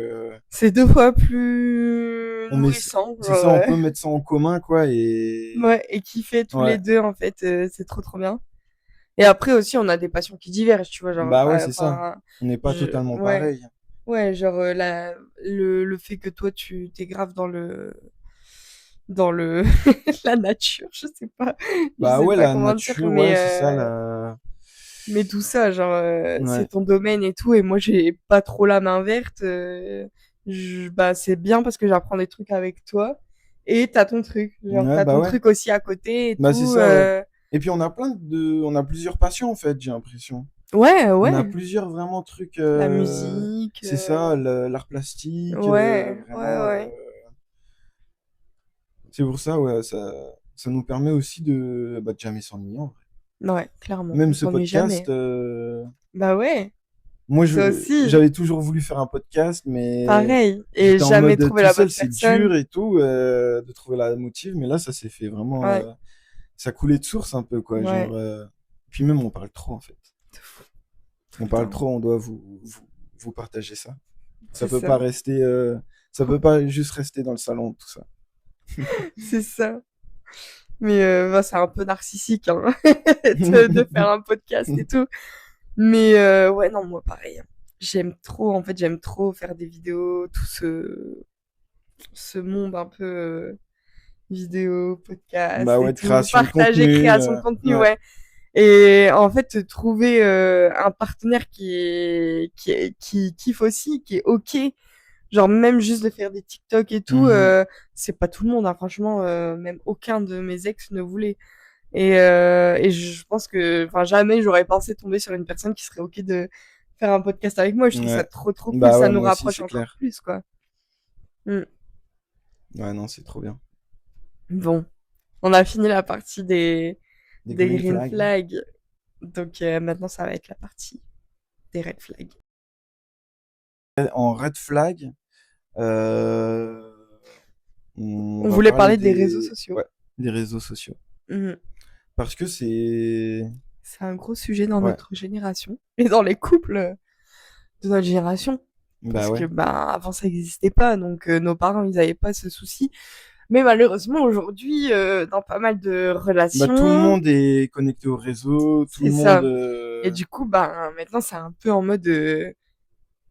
c'est deux fois plus on met, nourrissant, c'est ça, on peut mettre ça en commun, quoi. Et ouais, et kiffer tous les ouais. deux, en fait, c'est trop trop bien. Et après aussi, on a des passions qui divergent, tu vois, genre, Bah ouais, c'est ça. On n'est pas je, totalement ouais, pareil. ouais, genre, le fait que toi, tu t'es grave dans le, la nature, je Bah sais ouais, pas la comment dire, nature, ouais, c'est ça, mais tout ça, genre, c'est Ouais. ton domaine et tout, et moi, j'ai pas trop la main verte, bah, c'est bien parce que j'apprends des trucs avec toi, et t'as ton truc, genre, Ouais, t'as bah ton ouais. truc aussi à côté et Bah c'est tout, ça, ouais. Et puis on a plusieurs passions en fait, j'ai l'impression. ouais, On a ouais, plusieurs vraiment trucs, la musique, c'est ça, l'art plastique, ouais, ouais, vraiment. ouais. C'est pour ça, ouais, ça nous permet aussi de jamais s'ennuyer en vrai. Ouais, clairement, Même on ce s'ennuie podcast, jamais. Bah ouais, moi ça aussi, j'avais toujours voulu faire un podcast, mais pareil, et j'étais en jamais mode trouver tout la seul, bonne c'est personne. dur et tout, de trouver la motive, mais là ça s'est fait vraiment, Ouais, ça coulait de source un peu, quoi. ouais, Genre, puis même on parle trop en fait. tout On le parle temps, trop, on doit vous partager ça. Ça c'est peut pas ça, rester, ça peut pas juste rester dans le salon, tout ça. c'est ça. Mais bah, c'est un peu narcissique hein, de faire un podcast et tout. Mais ouais, non, moi pareil. J'aime trop, en fait, j'aime trop faire des vidéos, tout ce monde un peu vidéo, Bah podcast et ouais, de tout, création de partager, contenu, création de contenu, ouais. ouais. Et en fait, trouver un partenaire qui kiffe aussi, qui est OK. Genre, même juste de faire des TikTok et tout, Mhm. c'est pas tout le monde, hein, franchement, même aucun de mes ex ne voulait. Et je pense que, enfin, jamais j'aurais pensé tomber sur une personne qui serait OK de faire un podcast avec moi. Je trouve ça Ouais. trop, trop cool. Bah Ça ouais, nous moi aussi, rapproche c'est encore clair. plus, quoi. Mm. Ouais, non, c'est trop bien. Bon, on a fini la partie Des des green green flags. flags. Donc maintenant, ça va être la partie des red flags. En red flag, euh, on On va voulait parler parler des réseaux sociaux. ouais, des réseaux sociaux. Mhm. Parce que c'est, C'est un gros sujet dans ouais, notre génération et dans les couples de notre génération. bah Parce que ouais. bah, avant, ça n'existait pas. Donc nos parents, ils n'avaient pas ce souci. Mais malheureusement, aujourd'hui, dans pas mal de Bah tout le relations, monde est connecté au réseau, tout c'est le monde, ça. Et du coup, bah, maintenant, c'est un peu en mode...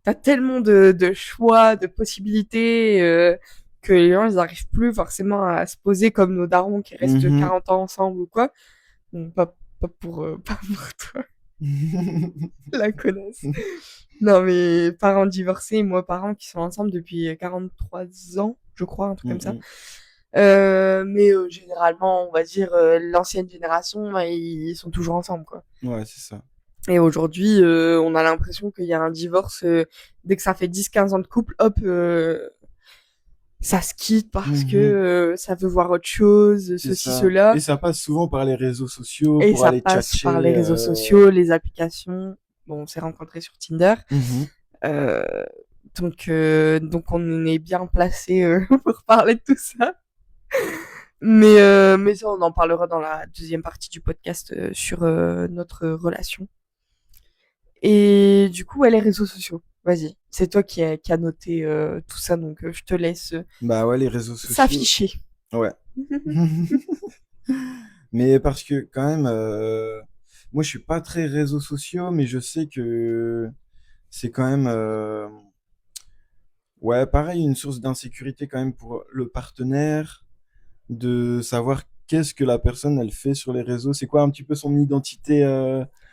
t'as tellement de choix, de possibilités, que les gens, ils n'arrivent plus forcément à se poser comme nos darons qui restent mhm. 40 ans ensemble ou quoi. Bon, pas pour toi, la connasse. Non, mais parents divorcés, moi, parents qui sont ensemble depuis 43 ans, je crois, un truc comme ça. Mhm. Mais généralement, on va dire, l'ancienne génération, bah, ils sont toujours ensemble, quoi. Ouais, c'est ça. Et aujourd'hui, on a l'impression qu'il y a un divorce, dès que ça fait 10-15 ans de couple, hop, ça se quitte parce que Mhm. ça veut voir autre chose, C'est ceci, ça. Et cela. ça passe souvent par les réseaux sociaux Et pour ça aller passe par les tchatcher. réseaux sociaux, les applications. Bon, on s'est rencontrés sur Tinder. Mhm. Euh, donc on est bien placé pour parler de tout ça. Mais ça, on en parlera dans la deuxième partie du podcast sur notre relation. Et du coup, ouais, les réseaux sociaux. Vas-y, c'est toi qui a noté tout ça, donc je te laisse Bah ouais, les réseaux sociaux. s'afficher. Ouais. Mais parce que quand même, moi je suis pas très réseaux sociaux, mais je sais que c'est quand même, ouais, pareil, une source d'insécurité quand même pour le partenaire, de savoir qu'est-ce que la personne elle fait sur les réseaux, c'est quoi un petit peu son identité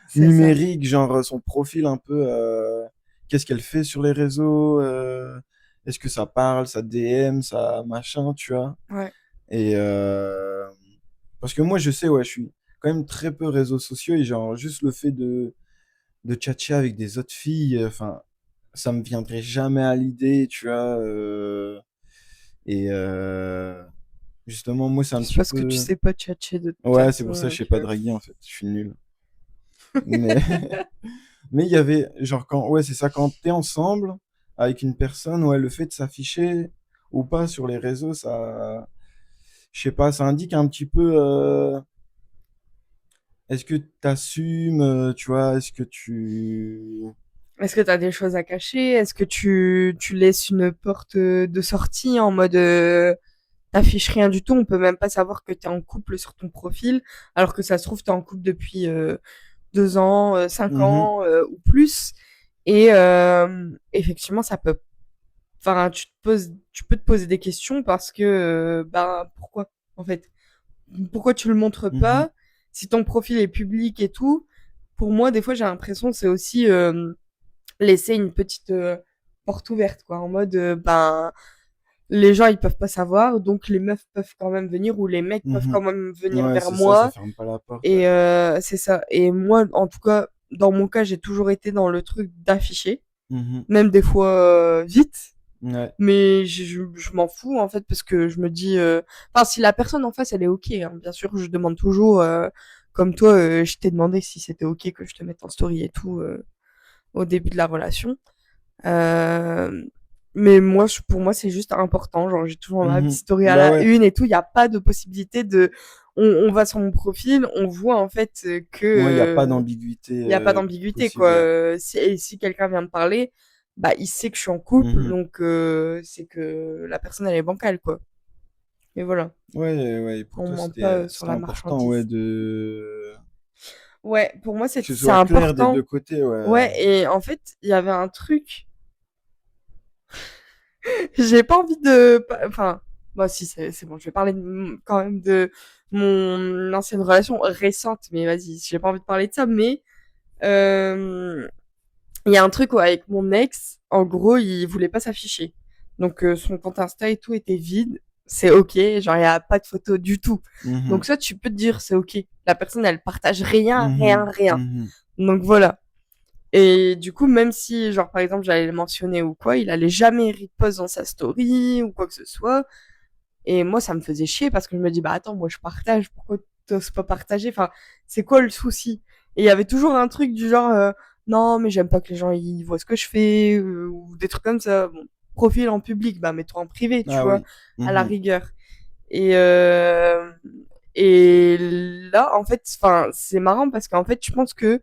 C'est ça. numérique, genre son profil un peu, qu'est-ce qu'elle fait sur les réseaux, est-ce que ça parle, ça DM, ça machin, tu vois. Ouais. Et parce que moi, je sais, ouais, je suis quand même très peu réseaux sociaux et genre juste le fait de tchatcher avec des autres filles, enfin, ça me viendrait jamais à l'idée, tu vois. Et justement, moi, c'est un C'est petit parce que tu peu. sais pas tchatcher de toute Ouais, c'est pour ça façon. que je sais pas Que... draguer en fait, je suis nul. Mais mais il y avait genre quand ouais, c'est ça quand t'es ensemble avec une personne, ouais, le fait de s'afficher ou pas sur les réseaux, ça, je sais pas, ça indique un petit peu. Est-ce que tu assumes, tu vois, est-ce que tu... Est-ce que t'as des choses à cacher? Est-ce que tu laisses une porte de sortie en mode t'affiches rien du tout? On peut même pas savoir que t'es en couple sur ton profil, alors que ça se trouve t'es en couple 2 ans, 5 Mhm. ans ou plus. Et effectivement, ça peut. Enfin, tu peux te poser des questions parce que, ben, pourquoi, en fait? Pourquoi tu le montres Mhm. pas? Si ton profil est public et tout, pour moi, des fois, j'ai l'impression que c'est aussi laisser une petite porte ouverte, quoi, en mode, ben, les gens, ils peuvent pas savoir, donc les meufs peuvent quand même venir ou les mecs peuvent Mhm. quand même venir Ouais, vers c'est ça moi. ferme pas la porte. Ouais. Et c'est ça. Et moi, en tout cas, dans mon cas, j'ai toujours été dans le truc d'afficher, Mhm. même des fois vite. Ouais. Mais je m'en fous en fait parce que je me dis, enfin si la personne en face elle est ok, hein, bien sûr je demande toujours, comme toi, je t'ai demandé si c'était ok que je te mette en story et tout au début de la relation. Euh, mais moi, pour moi, c'est juste important. Genre, j'ai toujours ma Mhm. petite story à Bah la ouais. une et tout. Il n'y a pas de possibilité de. On va sur mon profil, on voit en fait que Ouais, il y a pas d'ambiguïté il n'y a pas d'ambiguïté quoi. possible. Ouais. Si quelqu'un vient me parler, bah il sait que je suis en couple, Mhm. donc c'est que la personne elle est bancale quoi. Et voilà, Ouais, ouais. Et pour on toi, ment pas sur c'était la important, ouais, marchandise. de Ouais, pour moi que ce c'est soit clair des deux important. côtés, ouais. Ouais, et en fait il y avait un truc. J'ai pas envie de. Enfin, moi, si, c'est bon. Je vais parler quand même de mon ancienne relation récente, mais vas-y, j'ai pas envie de parler de ça. Mais euh, il y a un truc ouais, avec mon ex. En gros, il voulait pas s'afficher. Donc, son compte Insta et tout était vide. C'est ok. Genre, il y a pas de photo du tout. Donc, Mhm. ça, tu peux te dire, c'est ok. La personne, elle partage rien, rien, Mhm. rien. Mhm. Donc, voilà. Et du coup, même si, genre, par exemple, j'allais le mentionner ou quoi, il allait jamais repost dans sa story ou quoi que ce soit. Et moi, ça me faisait chier parce que je me dis, bah attends, moi je partage, pourquoi t'oses pas partager? Enfin, c'est quoi le souci? Et il y avait toujours un truc du genre, non, mais j'aime pas que les gens ils voient ce que je fais, ou des trucs comme ça. Bon, profil en public, bah mets-toi en privé, tu Ah vois, oui. à la Mhm. rigueur. Et, euh, et là, en fait, enfin, c'est marrant parce qu'en fait, je pense que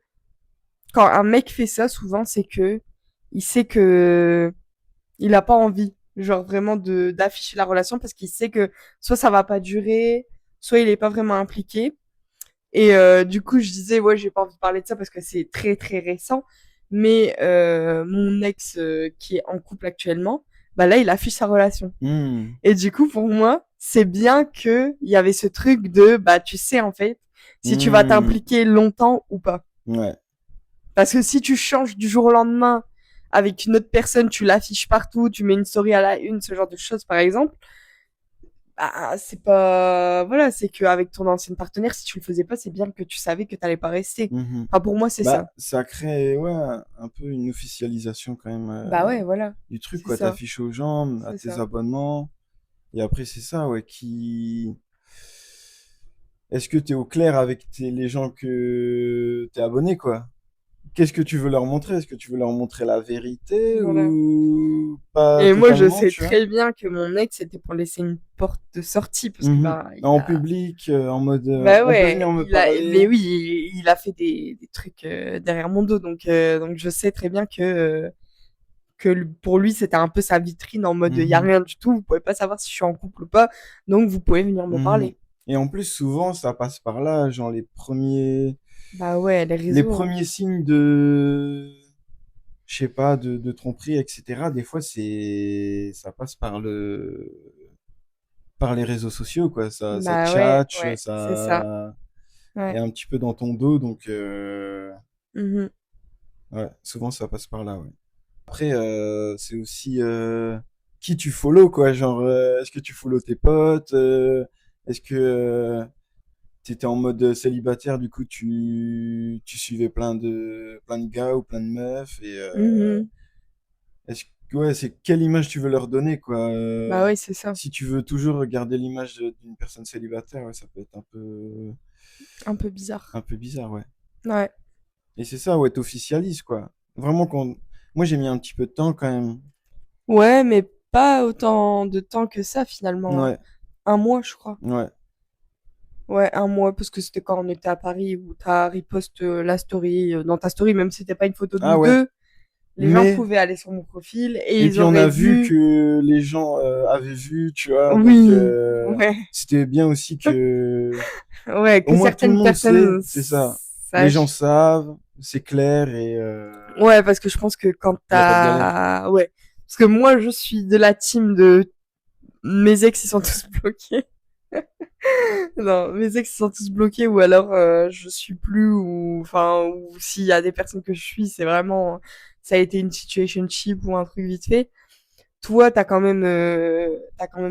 quand un mec fait ça, souvent, c'est que il sait que il a pas envie, genre vraiment de d'afficher la relation parce qu'il sait que soit ça va pas durer, soit il est pas vraiment impliqué. Et du coup, je disais ouais, j'ai pas envie de parler de ça parce que c'est très très récent. Mais mon ex qui est en couple actuellement, bah là, il affiche sa relation. Mhm. Et du coup, pour moi, c'est bien que il y avait ce truc de bah tu sais en fait si tu vas Mhm. t'impliquer longtemps ou pas. Ouais. Parce que si tu changes du jour au lendemain avec une autre personne, tu l'affiches partout, tu mets une story à la une, ce genre de choses par exemple, bah c'est pas voilà, c'est qu'avec ton ancienne partenaire, si tu le faisais pas, c'est bien que tu savais que t'allais pas rester. Mhm. Enfin pour moi c'est Bah, ça. ça crée, ouais, un peu une officialisation quand même Bah ouais, voilà, du truc, c'est quoi. ça, T'affiches aux gens, à c'est tes ça. abonnements. Et après, c'est ça, ouais, qui... Est-ce que tu es au clair avec les gens que tu es abonné, quoi? Qu'est-ce que tu veux leur montrer? Est-ce que tu veux leur montrer la vérité Voilà. ou pas Et moi je totalement, sais tu vois? très bien que mon ex c'était pour laisser une porte de sortie parce que Mhm. bah il En a public, en mode bah on peut ouais, venir me mais parler. oui, il a fait des trucs derrière mon dos donc je sais très bien que pour lui, c'était un peu sa vitrine en mode il y a Mhm. rien du tout, vous pouvez pas savoir si je suis en couple ou pas, donc vous pouvez venir me Mhm. parler. Et en plus, souvent, ça passe par là, genre Bah ouais, les les réseaux, hein. premiers signes de, je sais pas, de tromperie, etc. Des fois, ça passe par les réseaux sociaux, quoi. Ça Bah ouais, tchatche, ouais, c'est ça. ça est Ouais. un petit peu dans ton dos, donc Mhm. ouais, souvent ça passe par là, ouais. Après, c'est aussi qui tu follow, quoi. Genre, est-ce que tu follow tes potes? Est-ce que tu étais en mode célibataire, du coup tu suivais plein de gars ou plein de meufs et Mhm. est-ce que ouais, c'est quelle image tu veux leur donner, quoi. Bah ouais, c'est ça. Si tu veux toujours garder l'image d'une personne célibataire, ouais, ça peut être Un peu bizarre. un peu bizarre, ouais. Ouais. Et c'est ça, ouais, t'officialises, quoi. Vraiment, moi, j'ai mis un petit peu de temps quand même. Ouais, mais pas autant de temps que ça finalement, hein. Ouais, 1 mois, je crois. ouais. Ouais, 1 mois, parce que c'était quand on était à Paris où t'as repost la story dans ta story, même si c'était pas une photo de Ah nous ouais. deux, les gens Mais, pouvaient aller sur mon profil et et ils puis on auraient a vu vu. que les gens avaient vu, tu vois, donc Oui, ouais. c'était bien aussi que, Ouais, au que moins tout le certaines monde sait, personnes c'est ça. Les gens sache. savent, c'est clair et Ouais, parce que je pense que quand il y a pas de galère. t'as... Ouais. Parce que moi, je suis de la team de... Mes ex, ils sont tous bloqués. Non, mes ex, ils sont tous bloqués ou alors je suis plus ou... Enfin, ou s'il y a des personnes que je suis, c'est vraiment... Ça a été une situationship ou un truc vite fait. Toi, t'as quand même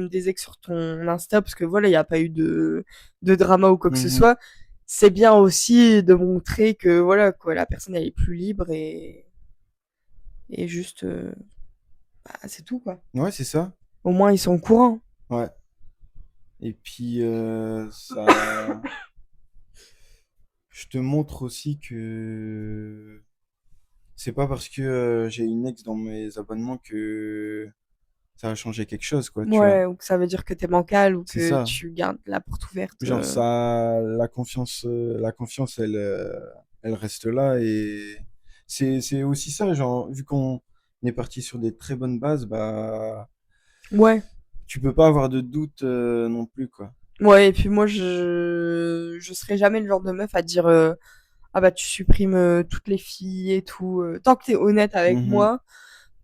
des ex sur ton Insta parce que voilà, il n'y a pas eu de drama ou quoi que ce Mhm, soit. C'est bien aussi de montrer que voilà, quoi, la personne elle est plus libre et juste, bah, c'est tout quoi. ouais, c'est ça. Au moins ils sont au courant. Ouais. Et puis ça, je te montre aussi que c'est pas parce que j'ai une ex dans mes abonnements que ça va changer quelque chose, quoi, tu vois. Ouais, ou que ça veut dire que t'es bancal ou C'est que ça. tu gardes la porte ouverte. Genre ça, la confiance, elle reste là et c'est aussi ça, genre vu qu'on est parti sur des très bonnes bases, bah Ouais. tu peux pas avoir de doute non plus, quoi. Ouais, et puis moi je serai jamais le genre de meuf à dire ah bah tu supprimes toutes les filles et tout. Tant que t'es honnête avec Mhm, moi,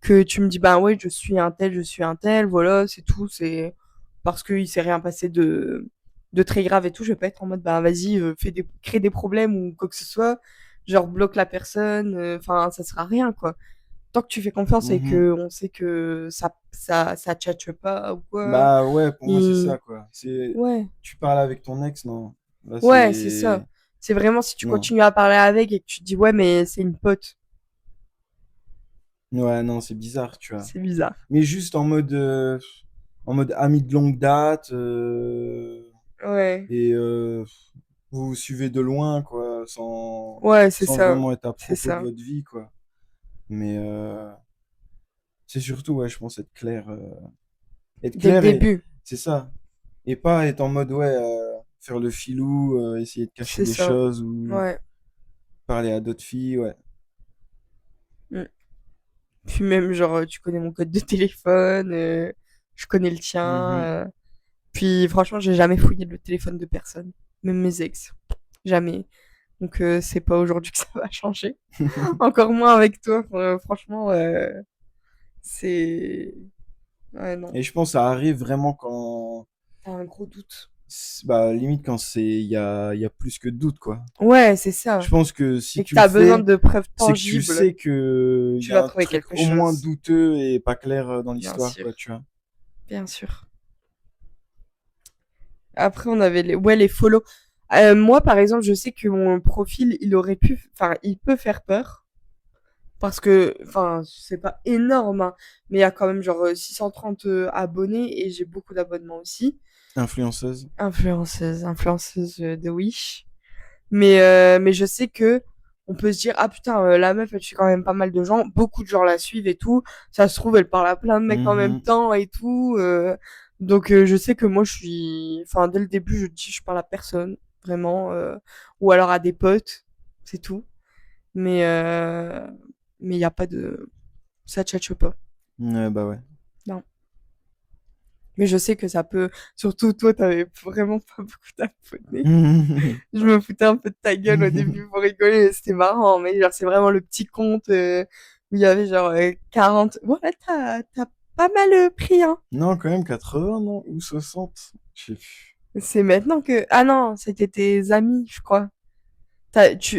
que tu me dis bah ouais je suis un tel, voilà c'est tout, c'est parce qu'il s'est rien passé de très grave et tout, je vais pas être en mode bah vas-y crée des problèmes ou quoi que ce soit, genre bloque la personne, enfin ça sera rien quoi. Tant que tu fais confiance et mhm. que on sait que ça tchatche pas ou quoi, Bah ouais, pour moi c'est et... ça, quoi. C'est ouais tu parles avec ton ex, non. Là ouais c'est ça. c'est C'est vraiment si tu non. continues à parler avec et que tu te dis ouais mais c'est une pote, Ouais, non, c'est bizarre, tu vois. c'est bizarre. Mais juste en mode ami de longue date Ouais et vous vous suivez de loin, quoi, ouais c'est sans ça, vraiment être à c'est propos de ça. votre vie, quoi. Mais c'est surtout, ouais, je pense être Dès le clair et début, c'est ça. Et pas être en mode, ouais, faire le filou, essayer de cacher c'est des ça. choses ou Ouais. parler à d'autres filles, ouais. Mm. Puis même, genre, tu connais mon code de téléphone, je connais le tien. Mhm. Puis franchement, j'ai jamais fouillé le téléphone de personne, même mes ex. Jamais. Donc c'est pas aujourd'hui que ça va changer. Encore moins avec toi. Franchement, c'est... Ouais, non. Et je pense que ça arrive vraiment quand, T'as un gros doute. bah, limite quand il y a plus que de doute, quoi. Ouais, c'est Je ça. pense que si Et que tu le t'as besoin fais, de preuves c'est que tu tangibles. sais que il Tu y a vas un trouver truc quelque au moins chose. douteux et pas clair dans Bien l'histoire, sûr. quoi, tu vois. Bien sûr. Après, on avait ouais, les follow. Moi, par exemple, je sais que mon profil, il aurait pu, enfin, il peut faire peur. Parce que, enfin, c'est pas énorme, hein, mais il y a quand même genre 630 abonnés et j'ai beaucoup d'abonnements aussi. Influenceuse. Influenceuse de Wish. Mais je sais que on peut se dire, ah putain, la meuf, elle suit quand même pas mal de gens. Beaucoup de gens la suivent et tout. Ça se trouve, elle parle à plein de mecs en même Mhm. temps et tout. Donc, je sais que moi, je suis, enfin, dès le début, je dis, je parle à personne, vraiment. Ou alors à des potes, c'est tout. Mais, euh, mais il n'y a pas de, ça tchatche pas. Ouais, bah ouais. Non. Mais je sais que ça peut, surtout toi, t'avais vraiment pas beaucoup d'abonnés. Je me foutais un peu de ta gueule au début pour rigoler, c'était marrant, mais genre c'est vraiment le petit compte où il y avait genre 40. Bon là t'as pas mal pris hein. Non, quand même 80, non? Ou 60? Je sais plus. C'est maintenant que ah non, c'était tes amis, je crois.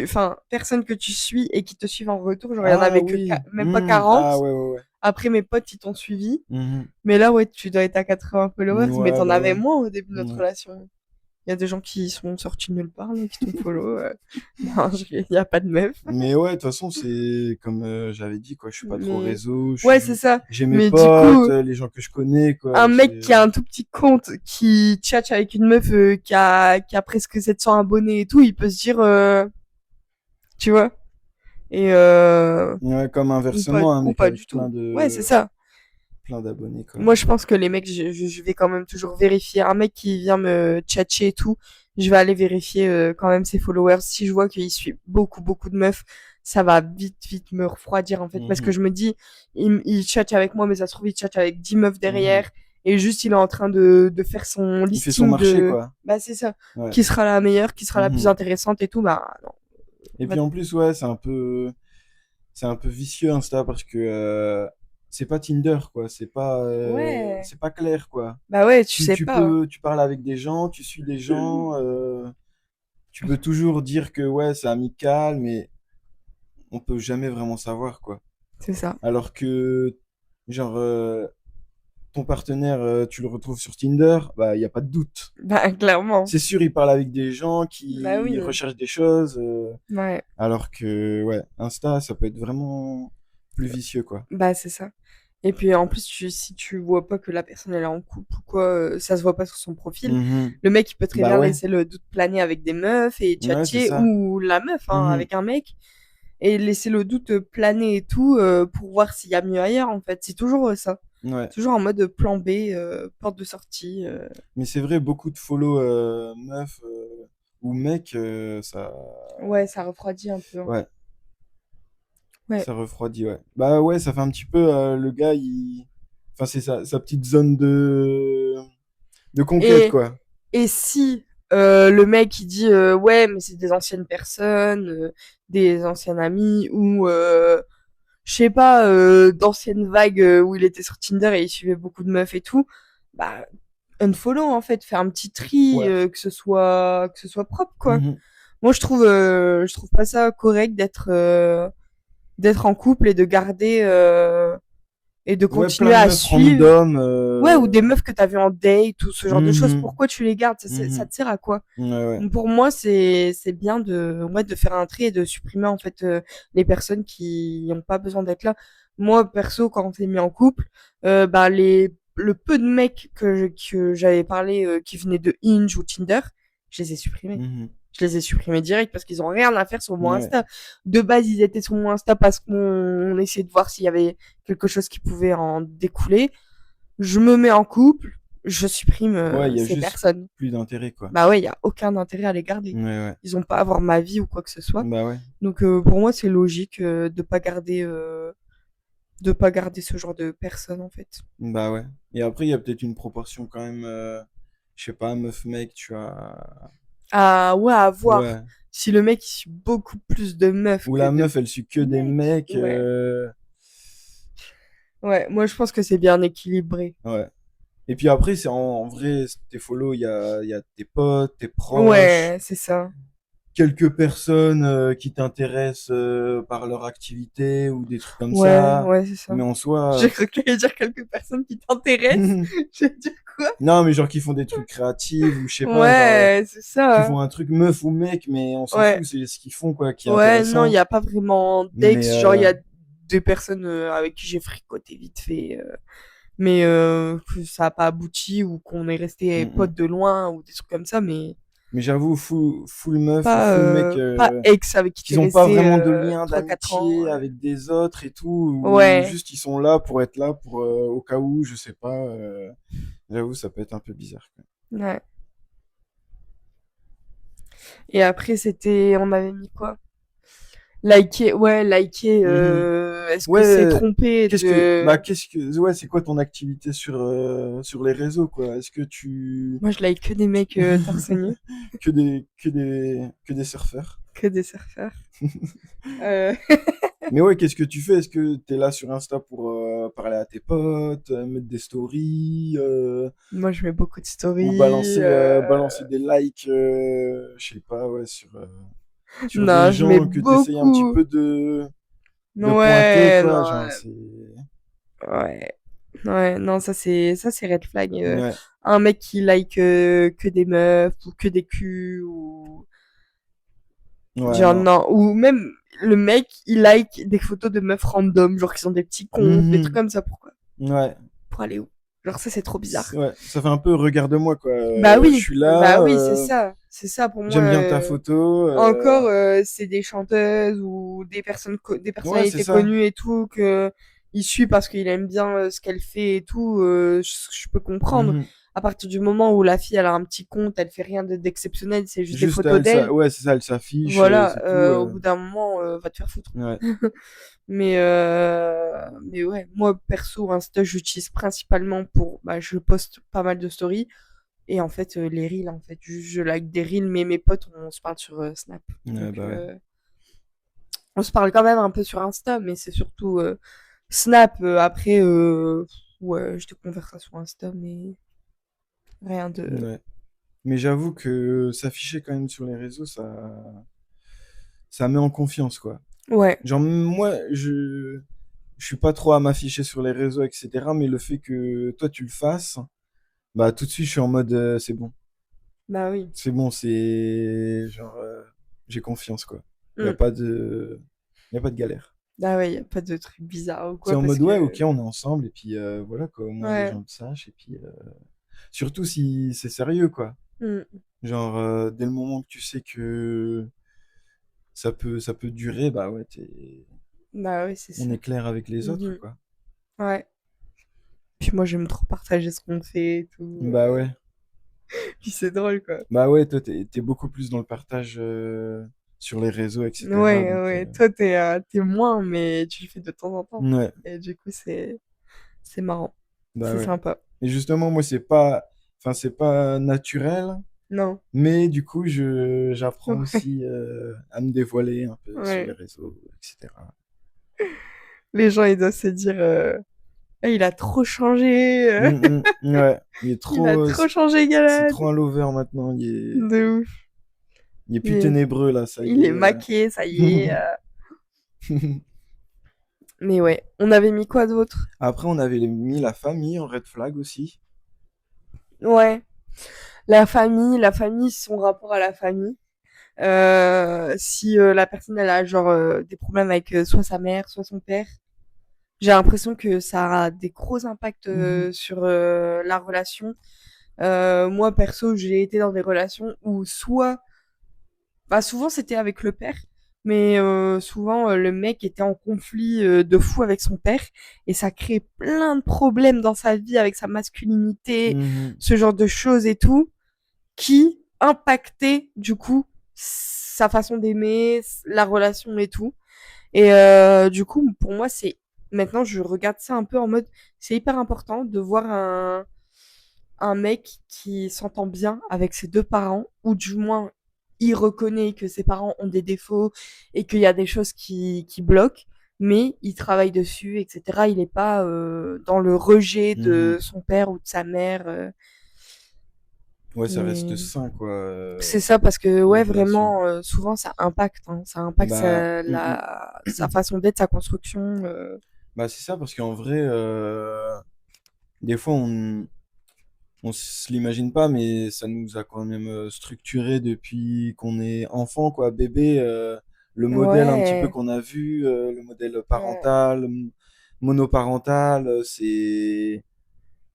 Enfin personne que tu suis et qui te suivent en retour, genre il y en Ah avait que oui. même pas 40. Ah ouais, ouais, ouais. Après mes potes ils t'ont suivi, Mhm. mais là ouais tu dois être à 80 followers, mais Ouais, t'en bah avais ouais. moins au début de notre Ouais. relation. Il y a des gens qui sont sortis de nulle part, là, qui t'ont follow. Non, il y a pas de meuf. Mais ouais, de toute façon, c'est comme j'avais dit, quoi. Je suis pas trop Mais réseau. ouais, c'est ça. J'ai mes Mais du potes, coup, les gens que je connais, quoi. un mec qui a un tout petit compte, qui tchatche avec une meuf qui a presque 700 abonnés et tout, il peut se dire, tu vois, et Ouais, comme inversement, un ou mec pas avec du tout. Ouais, c'est ça. plein d'abonnés, quoi. Moi, je pense que les mecs, je vais quand même toujours vérifier. Un mec qui vient me tchatcher et tout, je vais aller vérifier quand même ses followers. Si je vois qu'il suit beaucoup de meufs, ça va vite me refroidir en fait. Parce que Mhm. je me dis, il tchatche avec moi, mais ça se trouve, il tchatche avec 10 meufs Mhm. derrière. Et juste, il est en train de faire son Il fait son listing marché, de... quoi. Bah, c'est ça. Ouais. Qui sera la meilleure, qui sera la plus Mhm. intéressante et tout. Bah, non. Et va- puis en plus, ouais, c'est un peu vicieux Insta parce que c'est pas Tinder, quoi. Ouais. C'est pas clair, quoi. Bah ouais, tu sais pas, hein. Tu parles avec des gens, tu suis des gens, tu peux toujours dire que ouais, c'est amical, mais on peut jamais vraiment savoir, quoi. C'est ça. Alors que, genre, ton partenaire, tu le retrouves sur Tinder, bah, il y a pas de doute. Bah clairement. C'est sûr, il parle avec des gens Bah qui oui. recherchent des choses, Ouais. alors que, ouais, Insta, ça peut être vraiment plus vicieux, quoi. Bah c'est ça. Et puis en plus, si tu vois pas que la personne elle est en couple ou quoi, ça se voit pas sur son profil. Mhm. Le mec il peut très Bah bien ouais, laisser le doute planer avec des meufs et ouais, c'est tchatcher, ça. ou la meuf hein, Mhm. avec un mec, et laisser le doute planer et tout pour voir s'il y a mieux ailleurs en fait. C'est toujours ça. Ouais. Toujours en mode plan B, porte de sortie. Mais c'est vrai, beaucoup de follow meufs ou mecs, ça. Ouais, ça refroidit un peu, hein. Ouais, Ouais. ça refroidit, ouais. Bah ouais, ça fait un petit peu le gars, il. Enfin, c'est sa petite zone de conquête, Et, quoi. et si le mec il dit ouais, mais c'est des anciennes personnes, des anciens amis, ou je sais pas, d'anciennes vagues où il était sur Tinder et il suivait beaucoup de meufs et tout, bah unfollow en fait, faire un petit tri, Ouais. que ce soit propre quoi. Mhm. Moi je trouve pas ça correct d'être en couple et de garder et de Ouais, plein continuer de à meufs suivre. random. Ouais, ou des meufs que t'as vues en date ou ce genre de choses. Mhm. Pourquoi tu les gardes? Ça Mhm. te sert à quoi? Ouais, ouais. Donc, pour moi, c'est bien de faire un tri et de supprimer en fait les personnes qui n'ont pas besoin d'être là. Moi, perso, quand on s'est mis en couple, bah le peu de mecs que j'avais parlé qui venaient de Hinge ou Tinder, je les ai supprimés. Mhm. Je les ai supprimés direct parce qu'ils ont rien à faire sur mon Ouais. Insta. De base, ils étaient sur mon Insta parce qu'on essayait de voir s'il y avait quelque chose qui pouvait en découler. Je me mets en couple, je supprime Ouais, il y a ces juste personnes. plus d'intérêt, quoi. Bah ouais, il y a aucun intérêt à les garder. Ouais, ouais. Ils ont pas à voir ma vie ou quoi que ce soit. Bah ouais. Donc pour moi, c'est logique de pas garder ce genre de personnes en fait. Bah ouais. Et après, il y a peut-être une proportion quand même, je sais pas, meuf-mec, tu as. Ah ouais, à voir. Ouais. Si le mec il suit beaucoup plus de meufs Où que la de meuf, elle suit que des mecs, mecs. ouais. Ouais, moi je pense que c'est bien équilibré. Ouais. Et puis après, en vrai, tes follow, il y a tes potes, tes proches, Ouais, c'est ça. quelques personnes qui t'intéressent par leur activité ou des trucs comme Ouais, ça. ouais, c'est ça. Mais en soi. J'ai cru que t'allais dire quelques personnes qui t'intéressent. Je vais dire quoi? Non, mais genre qui font des trucs créatifs ou je sais pas, genre Ouais, c'est qui ça. font un truc meuf ou mec, mais on s'en Ouais. fout, c'est ce qu'ils font quoi qui est Ouais, non, il intéressant. n'y a pas vraiment Mais d'ex. Genre, il y a des personnes avec qui j'ai fricoté vite fait, mais que ça n'a pas abouti ou qu'on est resté mm, mm. potes de loin ou des trucs comme ça, mais Mais j'avoue, full meuf ou full mec, pas ex avec qui t'es qu'ils ont pas resté vraiment de lien 3-4 ans. d'amitié avec des autres et tout, ou Ouais, juste ils sont là pour être là pour au cas où, je sais pas. J'avoue, ça peut être un peu bizarre, quoi. ouais. Et après, on avait mis quoi? Liker, ouais, liker, Mhm. est-ce que c'est Ouais, trompé de... ouais, c'est quoi ton activité sur les réseaux, quoi? Est-ce que tu Moi, je like que des mecs torse nu, que des surfeurs? que des surfeurs. Euh, Mais ouais, qu'est-ce que tu fais? Est-ce que tu es là sur Insta pour parler à tes potes, mettre des stories, Moi, je mets beaucoup de ou stories. balancer des likes, je sais pas, ouais, sur des Non, je mets gens que tu essayes un petit beaucoup. peu de pointer, Ouais, quoi, non, genre, c'est... ouais. Ouais, non, ça c'est red flag. Ouais. Un mec qui like que des meufs ou que des culs ou Ouais, genre non. non, ou même le mec il like des photos de meufs random, genre qui sont des petits comptes, des trucs Mhm. comme ça. Pourquoi? Ouais. Pour aller où? Genre ça c'est trop bizarre. Ouais, ça fait un peu regarde-moi, quoi. Bah oui, c'est ça pour moi. J'aime bien ta photo. Encore, c'est des chanteuses ou des Ouais, c'est personnalités ça. connues et tout que il suit parce qu'il aime bien ce qu'elle fait et tout. Je peux comprendre. Mhm. À partir du moment où la fille elle a un petit compte, elle fait rien d'exceptionnel, c'est juste des Juste, photos d'elle. ouais, c'est ça, elle s'affiche, Voilà, c'est tout. au bout d'un moment, va te faire foutre. Ouais. Mais ouais, moi perso, Insta, j'utilise principalement pour, bah, je poste pas mal de stories et en fait, les reels, en fait, je like des reels, mais mes potes, on se parle sur Snap. Ouais, Donc, bah ouais. On se parle quand même un peu sur Insta, mais c'est surtout Snap. Après, ouais, je te conversation Insta, mais rien de... Ouais. Mais j'avoue que s'afficher quand même sur les réseaux, ça met en confiance, quoi. Ouais, Genre, moi, je suis pas trop à m'afficher sur les réseaux, etc. Mais le fait que toi, tu le fasses, bah, tout de suite, je suis en mode, c'est bon. bah oui. C'est bon, c'est genre, j'ai confiance, quoi. Il y a Mm. pas de, il y a pas de galère. Bah ouais, y a pas de trucs bizarres ou C'est quoi, en parce mode, ouais, ok, que... on est ensemble, et puis voilà, quoi. Au moins, les Ouais. gens le sachent, et puis surtout si c'est sérieux, quoi. Mm. Genre, dès le moment que tu sais que ça peut durer, bah ouais, Bah oui, c'est on ça. est clair avec les autres, Mhm. quoi. Ouais. Puis moi, j'aime trop partager ce qu'on fait et tout. Bah ouais. Puis c'est drôle, quoi. Bah ouais, toi, t'es beaucoup plus dans le partage sur les réseaux, etc. Ouais, Donc, ouais. Toi, t'es moins, mais tu le fais de temps en temps. ouais, Et du coup, c'est marrant. bah C'est ouais. sympa. Et justement, moi, c'est pas naturel, Non. mais du coup, j'apprends Ouais. aussi à me dévoiler un peu sur les Ouais. réseaux, etc. Les gens, ils doivent se dire, ah, il a trop changé. Ouais, Il a trop changé, c'est Galad. trop un lover maintenant. De ouf. Il est Il plus est, ténébreux là, ça il y est est. maqué, ça y est. Mais ouais. On avait mis quoi d'autre? Après, on avait mis la famille en red flag aussi. Ouais. La famille, son rapport à la famille. Si la personne elle a genre des problèmes avec soit sa mère, soit son père, j'ai l'impression que ça a des gros impacts Mhm. sur la relation. Moi perso, j'ai été dans des relations où soit, bah souvent c'était avec le père, mais souvent le mec était en conflit de fou avec son père et ça crée plein de problèmes dans sa vie avec sa masculinité, Mhm. ce genre de choses et tout qui impactait du coup sa façon d'aimer, la relation et tout. Et du coup, pour moi, c'est maintenant je regarde ça un peu en mode c'est hyper important de voir un mec qui s'entend bien avec ses deux parents ou du moins il reconnaît que ses parents ont des défauts et qu'il y a des choses qui bloquent, mais il travaille dessus, etc. Il n'est pas dans le rejet de Mhm. son père ou de sa mère. Ouais, ça reste Et sain, quoi, c'est ça parce que la ouais relation. vraiment souvent ça impacte hein, ça impacte Bah, sa façon d'être sa construction bah c'est ça, parce qu'en vrai, des fois, on se l'imagine pas, mais ça nous a quand même structuré depuis qu'on est enfant, quoi, bébé. Le modèle un petit peu ouais qu'on a vu, le modèle ouais parental, monoparental,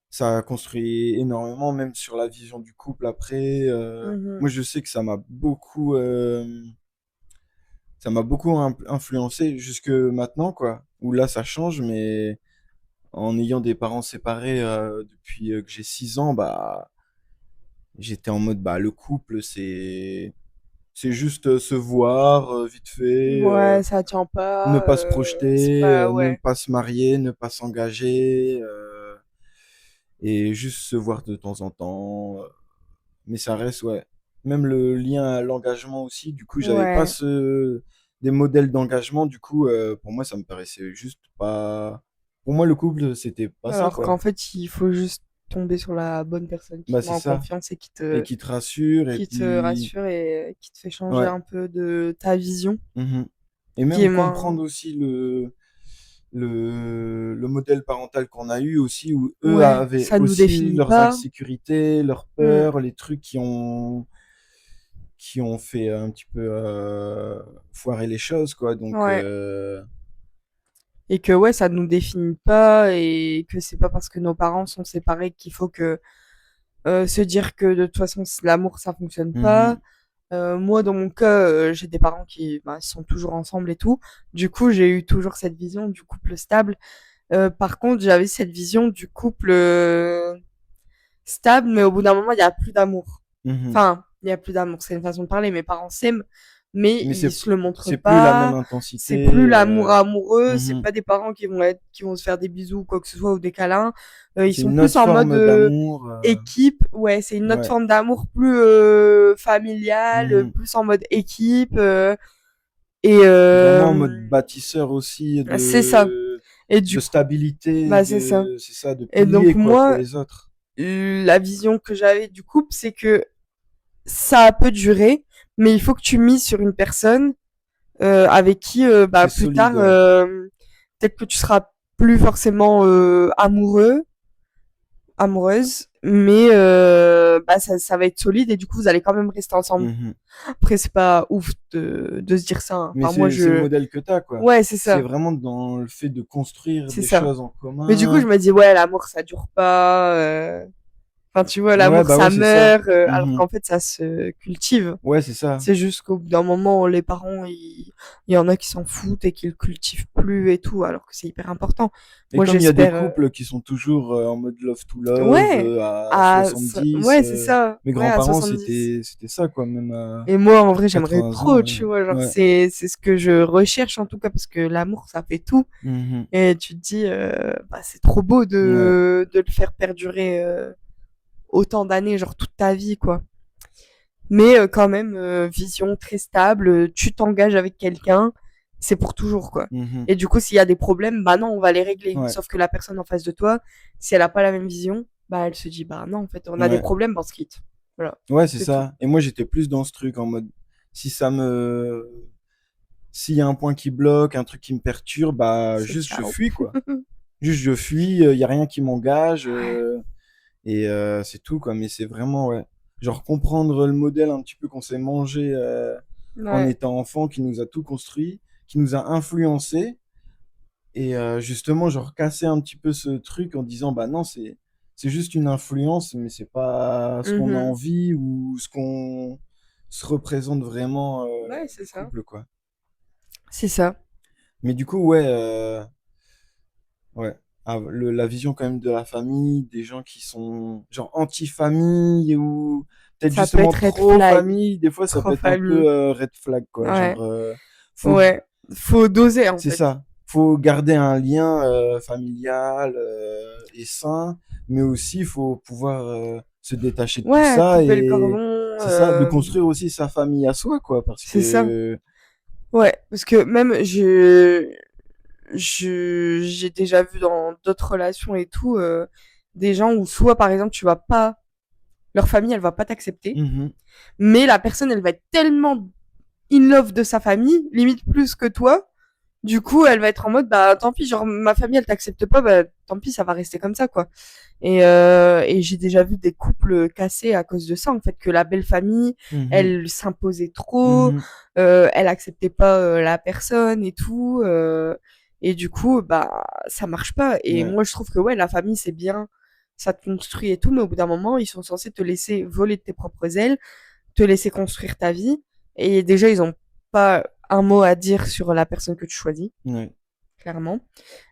ça a construit énormément, même sur la vision du couple après. mhm. Moi, je sais que ça m'a beaucoup influencé jusque maintenant, quoi. Où là, ça change, mais en ayant des parents séparés depuis que j'ai 6 ans, bah, j'étais en mode, bah, le couple, c'est juste se voir vite fait, Ouais ça tient ne pas pas se c'est projeter, pas ne ouais pas se marier, ne pas s'engager, et juste se voir de temps en temps. Mais ça reste, ouais. Même le lien à l'engagement aussi, du coup, j'avais pas ouais des modèles d'engagement, du coup, pour moi, ça me paraissait juste pas. Pour moi, le couple, c'était pas ça, alors qu'en quoi. fait il faut juste tomber sur la bonne personne qui Bah, te met c'est en ça. confiance et Et qui te rassure, et qui te puis, rassure et qui te fait changer ouais. un peu de ta vision Mhm. Et qui est même moins comprendre aussi le modèle parental qu'on a eu aussi, où eux ouais avaient ça nous aussi définit leurs pas. insécurités, leurs Mm. peurs, les trucs qui ont fait un petit peu foirer les choses, quoi. Donc, Ouais. Et que ouais, ça nous définit pas et que c'est pas parce que nos parents sont séparés qu'il faut que se dire que de toute façon l'amour ça fonctionne pas. mhm, Moi dans mon cas, j'ai des parents qui bah, sont toujours ensemble et tout. Du coup, j'ai eu toujours cette vision du couple stable. Par contre, j'avais cette vision du couple stable, mais au bout d'un moment, il y a plus d'amour. mhm. Enfin, il y a plus d'amour, c'est une façon de parler. Mes parents s'aiment, mais Mais ils se le montrent c'est plus la même pas. C'est plus intensité. l'amour amoureux. C'est Mhm. pas des parents qui vont se faire des bisous ou quoi que ce soit ou des câlins. Ils C'est sont une plus autre en mode forme d'amour. équipe. Ouais, c'est une autre Ouais. forme d'amour plus familiale, Mhm. plus en mode équipe. Et Vraiment en mode bâtisseur aussi c'est ça. Et du de coup, stabilité, bah c'est ça. de, c'est ça, de Et donc pilier, quoi, pour moi, les autres. la vision que j'avais du couple, c'est que ça peut durer, mais il faut que tu mises sur une personne avec qui, Qui bah est plus tard, solide, ouais. peut-être que tu seras plus forcément amoureux, amoureuse, mais bah ça va être solide et du coup vous allez quand même rester ensemble. Mhm. Après c'est pas ouf de se dire ça, hein. Mais Enfin moi c'est le je, modèle que t'as, quoi. ouais c'est C'est ça, vraiment dans le fait de construire c'est des ça. choses en Mais du coup je commun. me dis ouais l'amour ça dure pas. Enfin tu vois Ouais, l'amour bah ça ouais, c'est ça. meurt, alors Mhm. qu'en fait ça se cultive. Ouais, c'est ça. C'est juste qu'au bout d'un moment, les parents, il y en a qui s'en foutent et qui le cultivent plus et tout, alors que c'est hyper important. Et Moi, comme il y a des j'espère. couples qui sont toujours en mode love to love, Ouais, à 70, ouais, c'est ça. mes Ouais, à grands-parents, 70. c'était ça, quoi, même à Et moi, en vrai, j'aimerais 80 trop, ans. tu vois. Genre, Ouais. c'est ce que je recherche en tout cas, parce que l'amour, ça fait tout. Mhm. Et tu te dis, bah, c'est trop beau Ouais. de le faire perdurer autant d'années, genre toute ta vie, quoi. Mais quand même, vision très stable, tu t'engages avec quelqu'un, c'est pour toujours, quoi. Mhm. Et du coup, s'il y a des problèmes, bah non, on va les régler. Ouais. Sauf que la personne en face de toi, si elle a pas la même vision, bah elle se dit, bah non, en fait, on a des Ouais. problèmes, bah on se quitte. Voilà, Ouais, c'est c'est tout. ça. Et moi, j'étais plus dans ce truc en mode, si ça me, s'il y a un point qui bloque, un truc qui me perturbe, bah, C'est juste je ciao. fuis, quoi. Juste je fuis, il y a rien qui m'engage, et c'est tout, quoi. Mais c'est vraiment, ouais. Genre comprendre le modèle un petit peu qu'on s'est mangé en Ouais. étant enfant, qui nous a tout construit, qui nous a influencé. Et justement, genre casser un petit peu ce truc en disant, bah non, c'est juste une influence, mais c'est pas ce qu'on a Mhm. envie ou ce qu'on se représente vraiment Ouais, c'est du ça. couple, quoi. C'est ça. Mais du coup, ouais, ouais. Ah, la vision quand même de la famille, des gens qui sont genre anti-famille ou peut-être Ça peut justement être red trop flag. famille, des fois ça peut Trop être un famille. peu red flag, quoi. Ouais. Genre, faut Ouais. Faut doser, en c'est fait. ça. Faut garder un lien familial et sain, mais aussi il faut pouvoir se détacher de tout Ouais, ça couper le cordon. et c'est ça, de construire aussi sa famille à soi, quoi, parce C'est ça. que Ouais, parce que même j'ai déjà vu dans d'autres relations et tout des gens où soit par exemple tu vas pas, leur famille elle va pas t'accepter, Mhm, mais la personne elle va être tellement in love de sa famille, limite plus que toi. Du coup, elle va être en mode bah tant pis, genre ma famille elle t'accepte pas, bah tant pis, ça va rester comme ça quoi. Et j'ai déjà vu des couples cassés à cause de ça en fait, que la belle famille mhm, elle s'imposait trop, mhm, elle acceptait pas la personne et tout. Et du coup, bah, ça marche pas. Et ouais, moi, je trouve que ouais, la famille, c'est bien, ça te construit et tout, mais au bout d'un moment, ils sont censés te laisser voler de tes propres ailes, te laisser construire ta vie. Et déjà, ils ont pas un mot à dire sur la personne que tu choisis, ouais, clairement.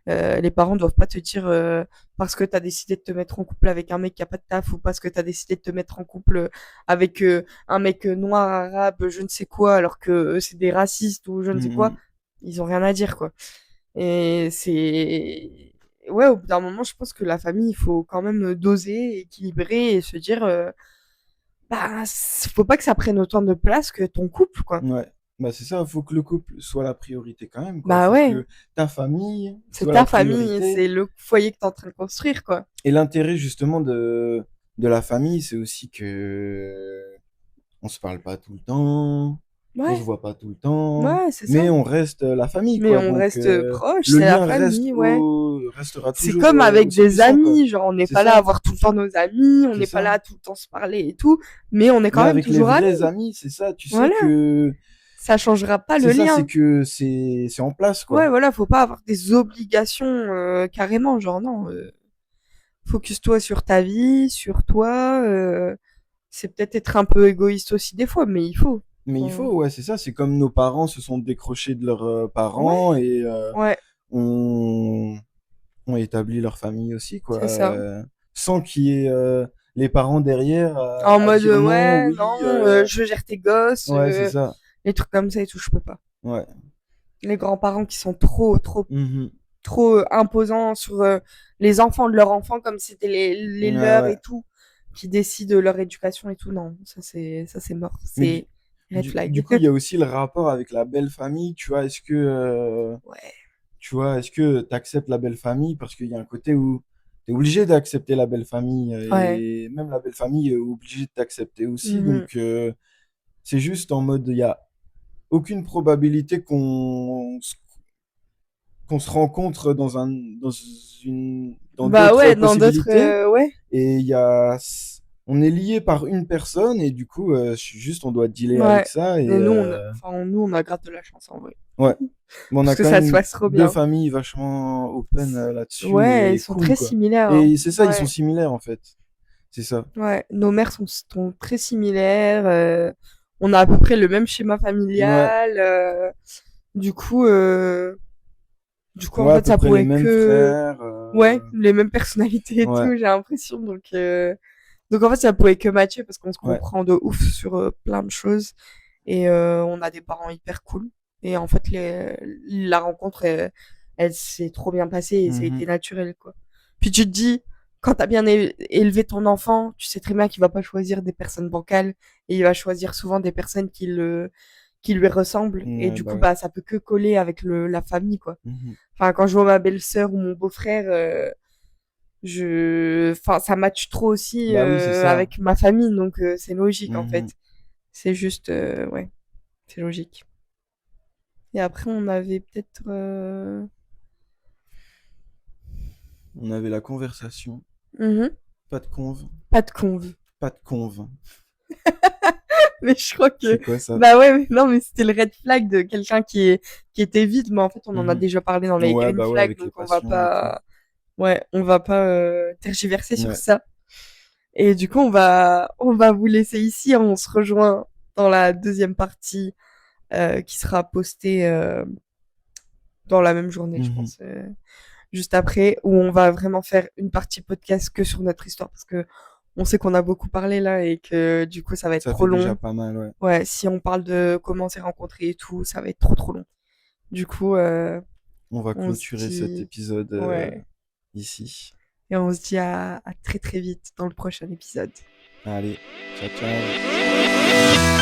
Les parents doivent pas te dire parce que t'as décidé de te mettre en couple avec un mec qui a pas de taf ou parce que t'as décidé de te mettre en couple avec un mec noir, arabe, je ne sais quoi, alors que c'est des racistes ou je ne sais quoi. mhm, Ils ont rien à dire, quoi. Et c'est... Ouais, au bout d'un moment, je pense que la famille, il faut quand même doser, équilibrer et se dire, bah, faut pas que ça prenne autant de place que ton couple, quoi. ouais. Bah c'est ça, faut que le couple soit la priorité quand même, quoi. Bah Faut ouais, que ta famille c'est soit la ta famille, priorité. c'est le foyer que t'es en train de construire, quoi. Et l'intérêt justement de la famille, c'est aussi que on se parle pas tout le temps, on se Ouais, voit pas tout le temps, ouais, c'est mais ça. on reste la famille, Mais quoi. on Donc reste proche, le c'est la lien reste famille, ouais. restera C'est toujours comme avec aussi des puissant, quoi. amis, genre on n'est C'est pas là à ça, voir tout le temps nos amis, on c'est n'est pas ça. là à tout le temps se parler et tout, mais on est Mais quand même avec les toujours vrais amis. amis, c'est ça. Tu sais Voilà, que ça changera pas c'est le ça, c'est lien. que c'est en place, Ouais, quoi. voilà, faut pas avoir des obligations carrément, genre non, focus-toi sur ta vie, sur toi. C'est peut-être être un peu égoïste aussi des fois, mais il faut. Mais il Faut- faut, ouais, c'est ça. C'est comme nos parents se sont décrochés de leurs Ouais, parents et ouais, ont ont établi leur famille aussi, quoi. c'est ça. Sans qu'il y ait les parents derrière En à mode dire non, ouais, oui, non, je gère tes gosses, ouais, c'est ça. les trucs comme ça et tout, je peux pas. Ouais. Les grands-parents qui sont trop, trop, Mhm. trop imposants sur les enfants de leurs enfants comme si c'était les Ouais, leurs et ouais. tout, qui décident de leur éducation et tout. Non, ça c'est mort. Mais C'est red flag. Du coup, il y a aussi le rapport avec la belle famille, tu vois. Ouais, Tu vois, est-ce que tu acceptes la belle famille? Parce qu'il y a un côté où tu es obligé d'accepter la belle famille ouais. et même la belle famille est obligée de t'accepter aussi. Mhm. Donc, c'est juste en mode, il y a aucune probabilité qu'on se rencontre dans Bah d'autres ouais, dans d'autres, possibilités. ouais. Et on est lié par une personne et du coup, juste, on doit dealer avec Ouais. ça. Et nous, on a grave de la chance en vrai. Ouais. Mais on Parce a que quand ça se même passe trop deux bien. familles vachement open là-dessus Ouais, ils et sont cool, très quoi. similaires, hein. Et c'est ça, ils sont Ouais. similaires, en fait. C'est ça. Ouais. Nos mères sont très similaires. On a à peu près le même schéma Ouais. familial. Du coup, en Ouais, à fait, peu ça près les pouvait mêmes que, frères. ouais, les mêmes personnalités et Ouais. tout, j'ai l'impression. Donc en fait, ça pouvait que matcher parce qu'on se Ouais. comprend de ouf sur plein de choses. Et on a des parents hyper cool. Et en fait, la rencontre, elle s'est trop bien passée et ça a été Mhm. naturel, quoi. Puis tu te dis, quand t'as bien élevé ton enfant, tu sais très bien qu'il va pas choisir des personnes bancales et il va choisir souvent des personnes qui lui ressemblent. Et Ouais, du bah coup, ouais. bah, ça peut que coller avec la famille, quoi. Mhm. Enfin, quand je vois ma belle-sœur ou mon beau-frère, enfin, ça match trop aussi Bah oui, c'est ça. avec ma famille, donc c'est logique en Mhm. fait. C'est juste, ouais, c'est logique. Et après, on avait peut-être, On avait la conversation. mhm, Pas de conve. pas de conve. Pas de conve. Mais je crois C'est que, quoi ça? bah ouais, mais non, mais c'était le red flag de quelqu'un qui était vide, mais en fait, on en a Mhm. déjà parlé dans les Ouais, green bah ouais, flags, avec les donc on va passions et tout. pas, ouais, on va pas tergiverser sur Ouais. ça. Et du coup, on va vous laisser ici. On se rejoint dans la deuxième partie qui sera postée dans la même journée, je Mhm. pense, juste après, où on va vraiment faire une partie podcast que sur notre histoire, parce que on sait qu'on a beaucoup parlé là et que du coup, ça va être Ça trop fait déjà long. pas mal, ouais. Ouais, si on parle de comment on s'est rencontrés et tout, ça va être trop trop long. Du coup, On va on se clôturer cet dit, épisode ouais, ici. et on se dit à très très vite dans le prochain épisode. Allez, ciao, ciao.